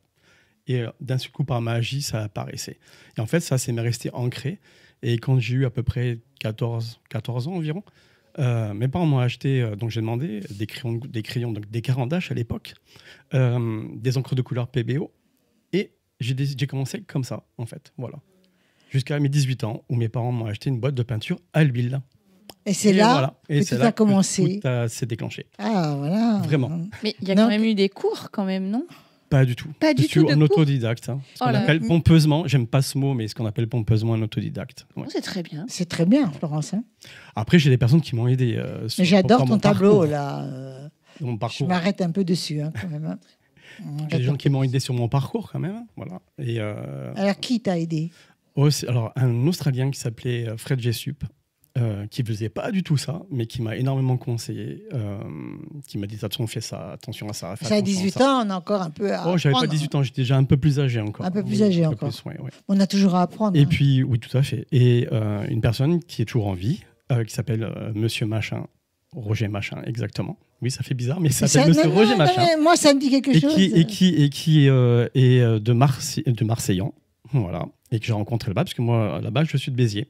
Et d'un seul coup, par magie, ça apparaissait. Et en fait, ça m'est resté ancré. Et quand j'ai eu à peu près 14 ans environ, mes parents m'ont acheté, donc j'ai demandé des crayons, donc des carandaches à l'époque, des encres de couleur PBO. Et j'ai commencé comme ça, en fait. Voilà. Jusqu'à mes 18 ans, où mes parents m'ont acheté une boîte de peinture à l'huile. Et c'est là que tout a commencé. Tout s'est déclenché. Ah, voilà. Vraiment. Mais il y a quand même eu des cours, quand même, non? Pas du tout. Pas du tout. Je suis un autodidacte. Hein. Ce qu'on appelle pompeusement, j'aime pas ce mot, mais ce qu'on appelle pompeusement un autodidacte. Ouais. Oh, c'est très bien. C'est très bien, Florence. Hein. Après, j'ai des personnes qui m'ont aidé. Mais j'adore ton tableau, parcours. Là. Mon parcours. Je m'arrête un peu dessus, hein, quand même. Hein. J'ai des gens qui m'ont aidé sur mon parcours, quand même. Voilà. Et, alors, qui t'a aidé? Alors, un Australien qui s'appelait Fred Jessup, qui ne faisait pas du tout ça, mais qui m'a énormément conseillé, qui m'a dit attention, fais ça, attention à ça. Ça à 18 ans, on a encore un peu à apprendre. J'avais pas 18 ans, j'étais déjà un peu plus âgé encore. Un peu plus âgé encore. Plus, ouais. On a toujours à apprendre. Et puis, oui, tout à fait. Et une personne qui est toujours en vie, qui s'appelle Monsieur Machin, Roger Machin, exactement. Oui, ça fait bizarre, mais ça s'appelle Monsieur Roger Machin. Moi, ça me dit quelque chose. Et qui est de Marseillan, voilà, et que j'ai rencontré là-bas, parce que moi, là-bas, je suis de Béziers.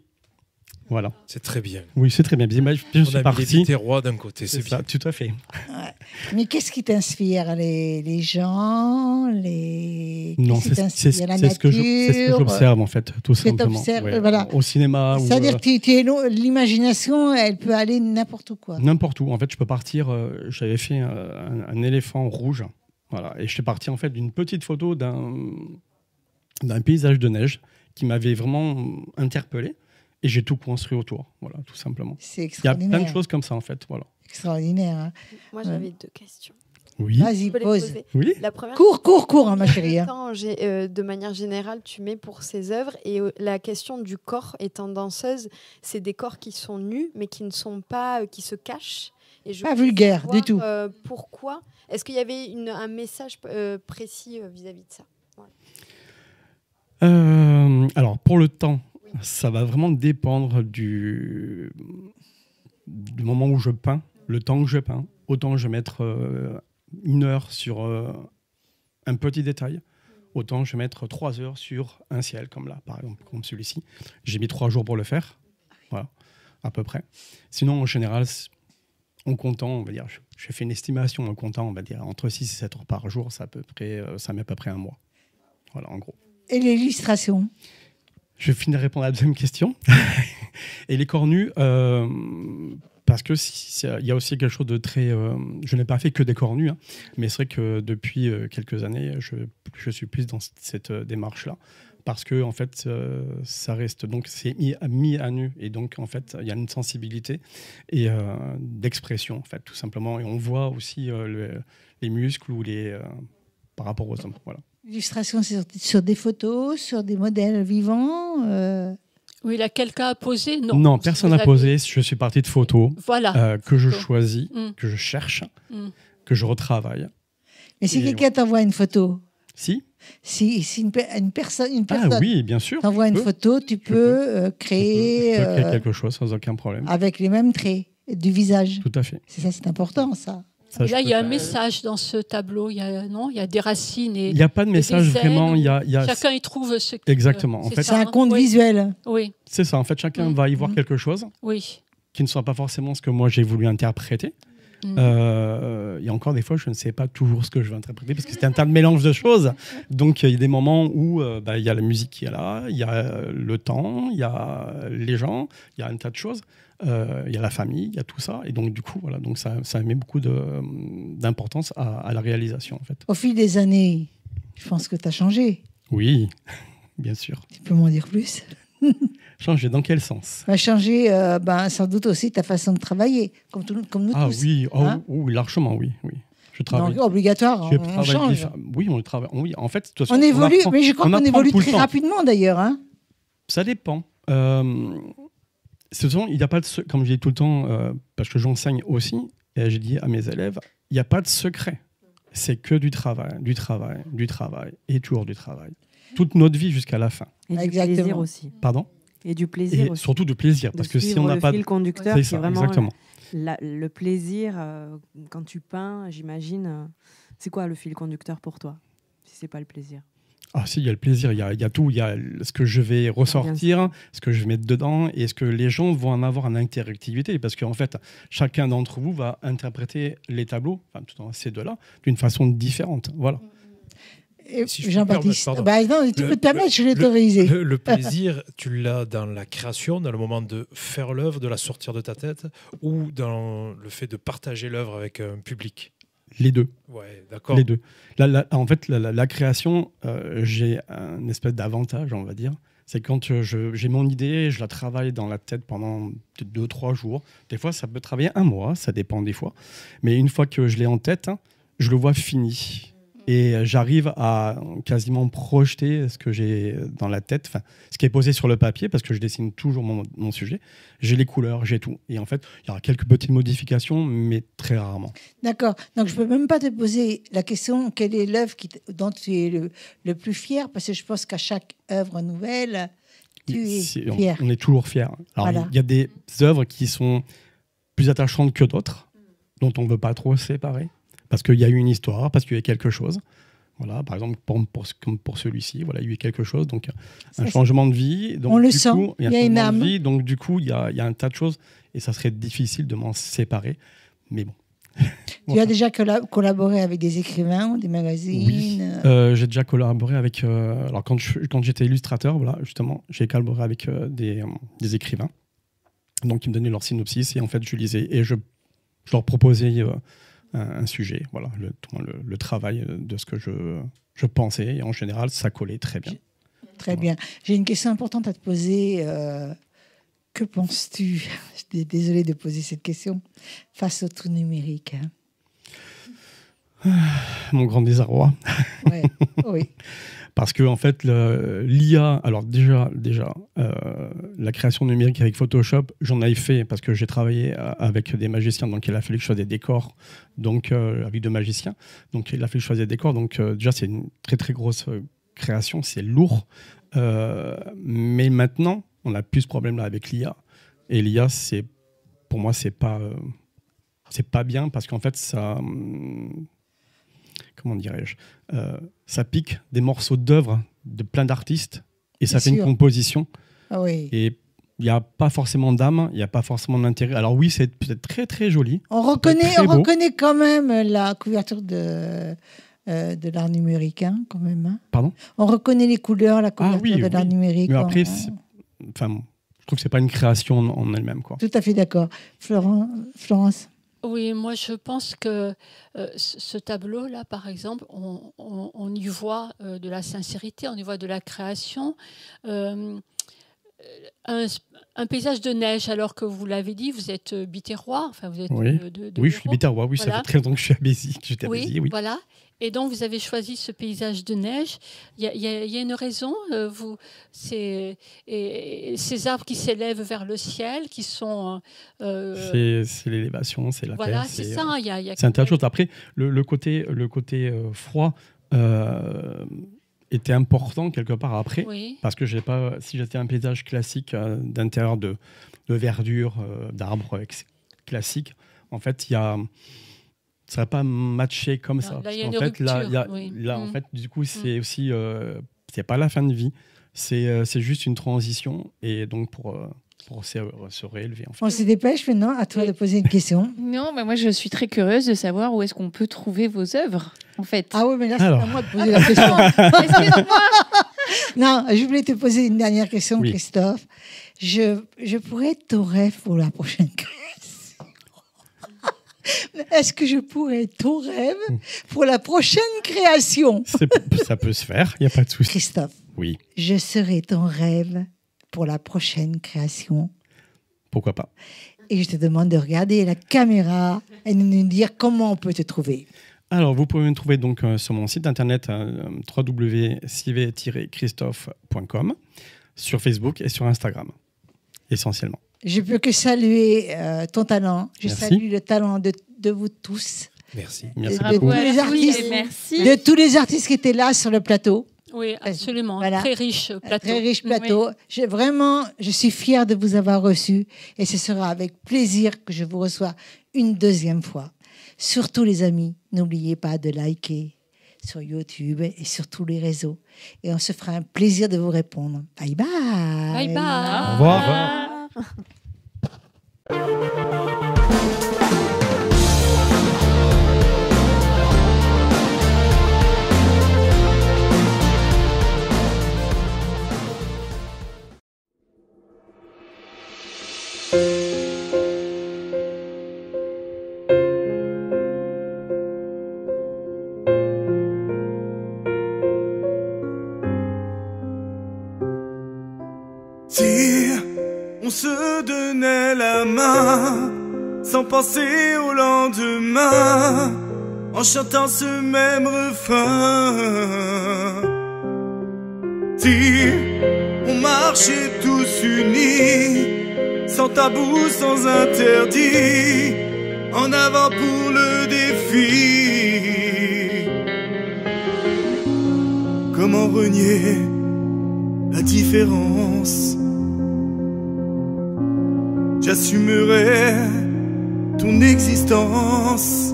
Voilà. C'est très bien. Oui, c'est très bien. Je suis parti. Les terroirs d'un côté, c'est ça, bien. tout à fait. Ouais. Mais qu'est-ce qui t'inspire? Les gens, les... Non, c'est ce que j'observe, en fait, tout simplement. Ouais. Voilà. Au cinéma. C'est-à-dire que l'imagination, elle peut aller n'importe où, quoi. N'importe où. En fait, je peux partir... J'avais fait un éléphant rouge. Voilà. Et je suis parti, en fait, d'une petite photo d'un paysage de neige qui m'avait vraiment interpellé. Et j'ai tout construit autour, voilà, tout simplement. C'est extraordinaire. Il y a plein de choses comme ça, en fait, voilà. Extraordinaire. Hein. Moi, j'avais 2 questions. Oui. Vas-y, pose. Oui. La première, cours, hein, ma chérie. De manière générale, tu mets pour ces œuvres. Et la question du corps étant danseuse, c'est des corps qui sont nus, mais qui ne sont pas, qui se cachent. Et pas vulgaire, du tout. Pourquoi? Est-ce qu'il y avait un message précis vis-à-vis de ça? Voilà. Alors, pour le temps, ça va vraiment dépendre du moment où je peins, le temps que je peins. Autant je vais mettre 1 heure sur un petit détail, autant je vais mettre 3 heures sur un ciel, comme là, par exemple, comme celui-ci. J'ai mis 3 jours pour le faire, voilà, à peu près. Sinon, en général, en comptant, on va dire, je fais une estimation en comptant, on va dire, entre 6 et 7 heures par jour, ça met à peu près 1 mois. Voilà, en gros. Et l'illustration? Je finis de répondre à la deuxième question. Et les corps nus, Parce que il y a aussi quelque chose de très... je n'ai pas fait que des corps nus, hein, mais c'est vrai que depuis quelques années, je suis plus dans cette démarche-là. Parce que en fait, ça reste donc c'est mis à nu et donc en fait il y a une sensibilité et d'expression en fait tout simplement et on voit aussi les muscles ou par rapport aux hommes. Voilà. L'illustration, c'est sur des photos, sur des modèles vivants. Oui, là, quelqu'un a posé? Non. Non, personne n'a posé. Je suis parti de photos que je choisis, que je cherche, que je retravaille. Mais si quelqu'un t'envoie une photo, si une personne ah oui, bien sûr, t'envoie une photo, tu peux créer je peux créer quelque chose sans aucun problème. Avec les mêmes traits du visage. Tout à fait. C'est ça, c'est important, ça. Et là, il y a un message dans ce tableau. Il y a des racines. Il n'y a pas de message vraiment. Chacun y trouve ce qu'il Exactement. En fait, c'est un conte visuel. Oui. C'est ça. En fait, chacun va y voir quelque chose qui ne soit pas forcément ce que moi j'ai voulu interpréter. Il y a encore des fois, je ne sais pas toujours ce que je vais interpréter parce que c'est un tas de mélange de choses. Donc, il y a des moments où il y a la musique qui est là, il y a le temps, il y a les gens, il y a un tas de choses. Il y a la famille, il y a tout ça. Et donc, du coup, voilà, donc ça met beaucoup d'importance à la réalisation, en fait. Au fil des années, je pense que tu as changé. Oui, bien sûr. Tu peux m'en dire plus? Changer dans quel sens? Changer, sans doute aussi ta façon de travailler, comme nous tous. Ah oui, oui, largement, oui. Je travaille. Donc, obligatoire, on change. Oui, on travaille. Oui, en fait, de toute façon, on évolue, mais je crois qu'on évolue très rapidement d'ailleurs. Hein. Ça dépend. Il n'y a pas de comme je dis tout le temps, parce que j'enseigne aussi, et j'ai dit à mes élèves, il n'y a pas de secret. C'est que du travail et toujours du travail. Toute notre vie jusqu'à la fin. Et du plaisir aussi. Pardon? Et du plaisir aussi. Surtout du plaisir, parce que si on n'a pas le fil conducteur, c'est vraiment exactement. Le plaisir quand tu peins, j'imagine. C'est quoi le fil conducteur pour toi, si c'est pas le plaisir? Ah si, il y a le plaisir, il y a tout, il y a ce que je vais ressortir, ce que je vais mettre dedans et ce que les gens vont en avoir en interactivité parce qu'en fait, chacun d'entre vous va interpréter les tableaux, enfin tout dans ces deux-là, d'une façon différente. Voilà. Si Jean-Baptiste, non, tu peux te permettre, je l'ai autorisé. Le plaisir, tu l'as dans la création, dans le moment de faire l'œuvre, de la sortir de ta tête ou dans le fait de partager l'œuvre avec un public? Les deux. Ouais, d'accord. Les deux. En fait, la création, j'ai un espèce d'avantage, on va dire. C'est quand j'ai mon idée, je la travaille dans la tête pendant 2-3 jours. Des fois, ça peut travailler 1 mois, ça dépend des fois. Mais une fois que je l'ai en tête, je le vois fini. Et j'arrive à quasiment projeter ce que j'ai dans la tête, ce qui est posé sur le papier, parce que je dessine toujours mon sujet. J'ai les couleurs, j'ai tout. Et en fait, il y aura quelques petites modifications, mais très rarement. D'accord. Donc, je ne peux même pas te poser la question, quelle est l'œuvre dont tu es le plus fier? Parce que je pense qu'à chaque œuvre nouvelle, tu es fier. On est toujours fier. Alors, il y a des œuvres qui sont plus attachantes que d'autres, dont on ne veut pas trop se séparer. Parce qu'il y a eu une histoire, parce qu'il y a eu quelque chose. Voilà, par exemple, comme pour celui-ci, voilà, il y a eu quelque chose, donc un changement de vie. Donc, on le sent, il y a une âme. Vie, donc du coup, il y a un tas de choses, et ça serait difficile de m'en séparer. Mais bon. Tu as déjà collaboré avec des écrivains ou des magazines? Oui, j'ai déjà collaboré avec... alors, quand j'étais illustrateur, voilà, justement, j'ai collaboré avec des écrivains. Donc, ils me donnaient leur synopsis, et en fait, je lisais, et je leur proposais... un sujet, voilà, le travail de ce que je pensais, et en général, ça collait très bien. Très bien. J'ai une question importante à te poser. Que penses-tu? Je suis désolée de poser cette question face au tout numérique. Mon grand désarroi. Ouais, oui. Parce que en fait, l'IA, alors déjà, la création numérique avec Photoshop, j'en avais fait parce que j'ai travaillé avec des magiciens, donc il a fallu que je fasse des décors, donc avec 2 magiciens, donc il a fallu que je fasse des décors, donc déjà c'est une très très grosse création, c'est lourd, mais maintenant on n'a plus ce problème-là avec l'IA, et l'IA, pour moi c'est pas bien parce qu'en fait ça comment dirais-je, ça pique des morceaux d'œuvres de plein d'artistes et ça fait une composition. Ah oui. Et il n'y a pas forcément d'âme, il n'y a pas forcément d'intérêt. Alors oui, c'est peut-être très très joli. On reconnaît quand même la couverture de l'art numérique, hein, quand même. Hein. Pardon ? On reconnaît les couleurs, la couverture de l'art numérique. Mais après, je trouve que c'est pas une création en elle-même, quoi. Tout à fait d'accord. Florence. Oui, moi je pense que ce tableau-là, par exemple, on y voit de la sincérité, on y voit de la création. Un paysage de neige, alors que vous l'avez dit, vous êtes biterrois. Enfin, vous êtes oui, oui, je suis biterrois. Oui, voilà. Ça fait très longtemps que je suis à Béziers. Oui, voilà. Et donc, vous avez choisi ce paysage de neige. Il y a une raison. C'est ces arbres qui s'élèvent vers le ciel, qui sont... C'est l'élévation, c'est la terre. Voilà, c'est ça. C'est un tas de choses. Après, le côté froid était important quelque part après. Oui. Parce que si j'étais un paysage classique d'intérieur de verdure, d'arbres classiques, en fait, ça ne va pas matché comme ça. Là, il y a une rupture. Là, en fait, du coup, c'est aussi... c'est pas la fin de vie. C'est juste une transition. Et donc, pour se réélever. En fait. On se dépêche maintenant, à toi de poser une question. Non, moi je suis très curieuse de savoir où est-ce qu'on peut trouver vos œuvres, en fait. Ah oui, mais là c'est à moi de poser la question. Excuse-moi. Non, je voulais te poser une dernière question, oui. Christophe. Je pourrais être ton rêve pour la prochaine création. Est-ce que je pourrais être ton rêve pour la prochaine création? Ça peut se faire, il n'y a pas de souci. Christophe, oui. Je serai ton rêve pour la prochaine création. Pourquoi pas? Et je te demande de regarder la caméra et de nous dire comment on peut te trouver. Alors, vous pouvez me trouver donc sur mon site internet www.sivé-christophe.com, sur Facebook et sur Instagram, essentiellement. Je peux que saluer ton talent. Je salue le talent de vous tous. Merci. Merci beaucoup. De tous les artistes qui étaient là sur le plateau. Oui, absolument. Voilà. Très riche plateau. Très riche plateau. Oui. Je suis fière de vous avoir reçu et ce sera avec plaisir que je vous reçois une deuxième fois. Surtout les amis, n'oubliez pas de liker sur YouTube et sur tous les réseaux. Et on se fera un plaisir de vous répondre. Bye bye. Bye bye. Au revoir. On se donnait la main, sans penser au lendemain, en chantant ce même refrain. Si on marchait tous unis, sans tabou, sans interdit, en avant pour le défi. Comment renier la différence? J'assumerai ton existence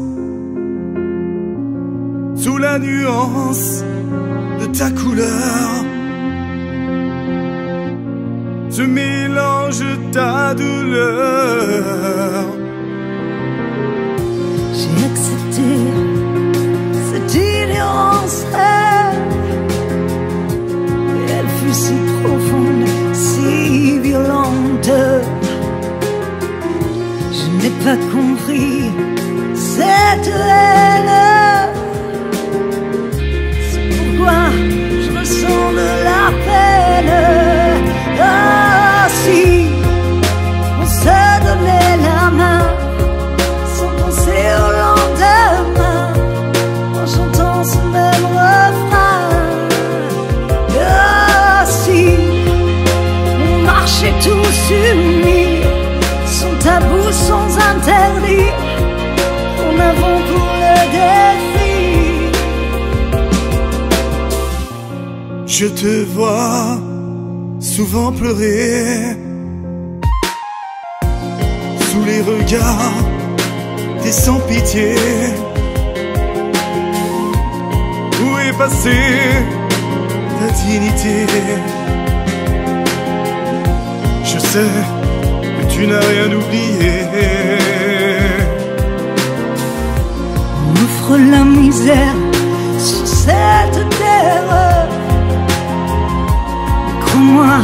sous la nuance de ta couleur. Ce mélange ta douleur. J'ai accepté cette ignorance. Et elle fut si profonde, si violente. Je n'ai pas compris cette haine. C'est pourquoi je ressens de la peine. Ah si on se donnait la main, sans penser au lendemain, en chantant ce même refrain. Ah si on marchait tous unis, sans tabou, sans interdit, en avant pour le défi. Je te vois souvent pleurer sous les regards des sans-pitié. Où est passée ta dignité? Je sais que tu n'as rien oublié. On offre la misère sur cette terre. Crois-moi,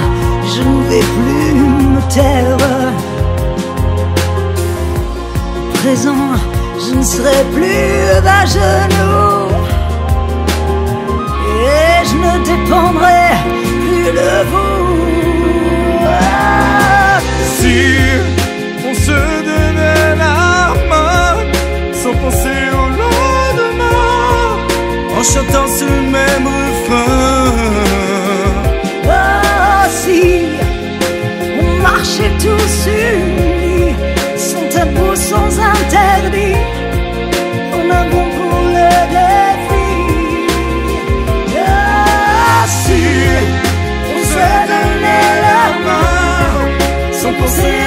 je ne vais plus me nous taire. Présent, je ne serai plus à genoux et je ne dépendrai plus de vous. Si on se donnait la main sans penser au lendemain, en chantant ce même refrain. Oh, si on marchait tous unis, sans tabou, sans interdit, en avant pour le défi. Si on se donnait la main sans penser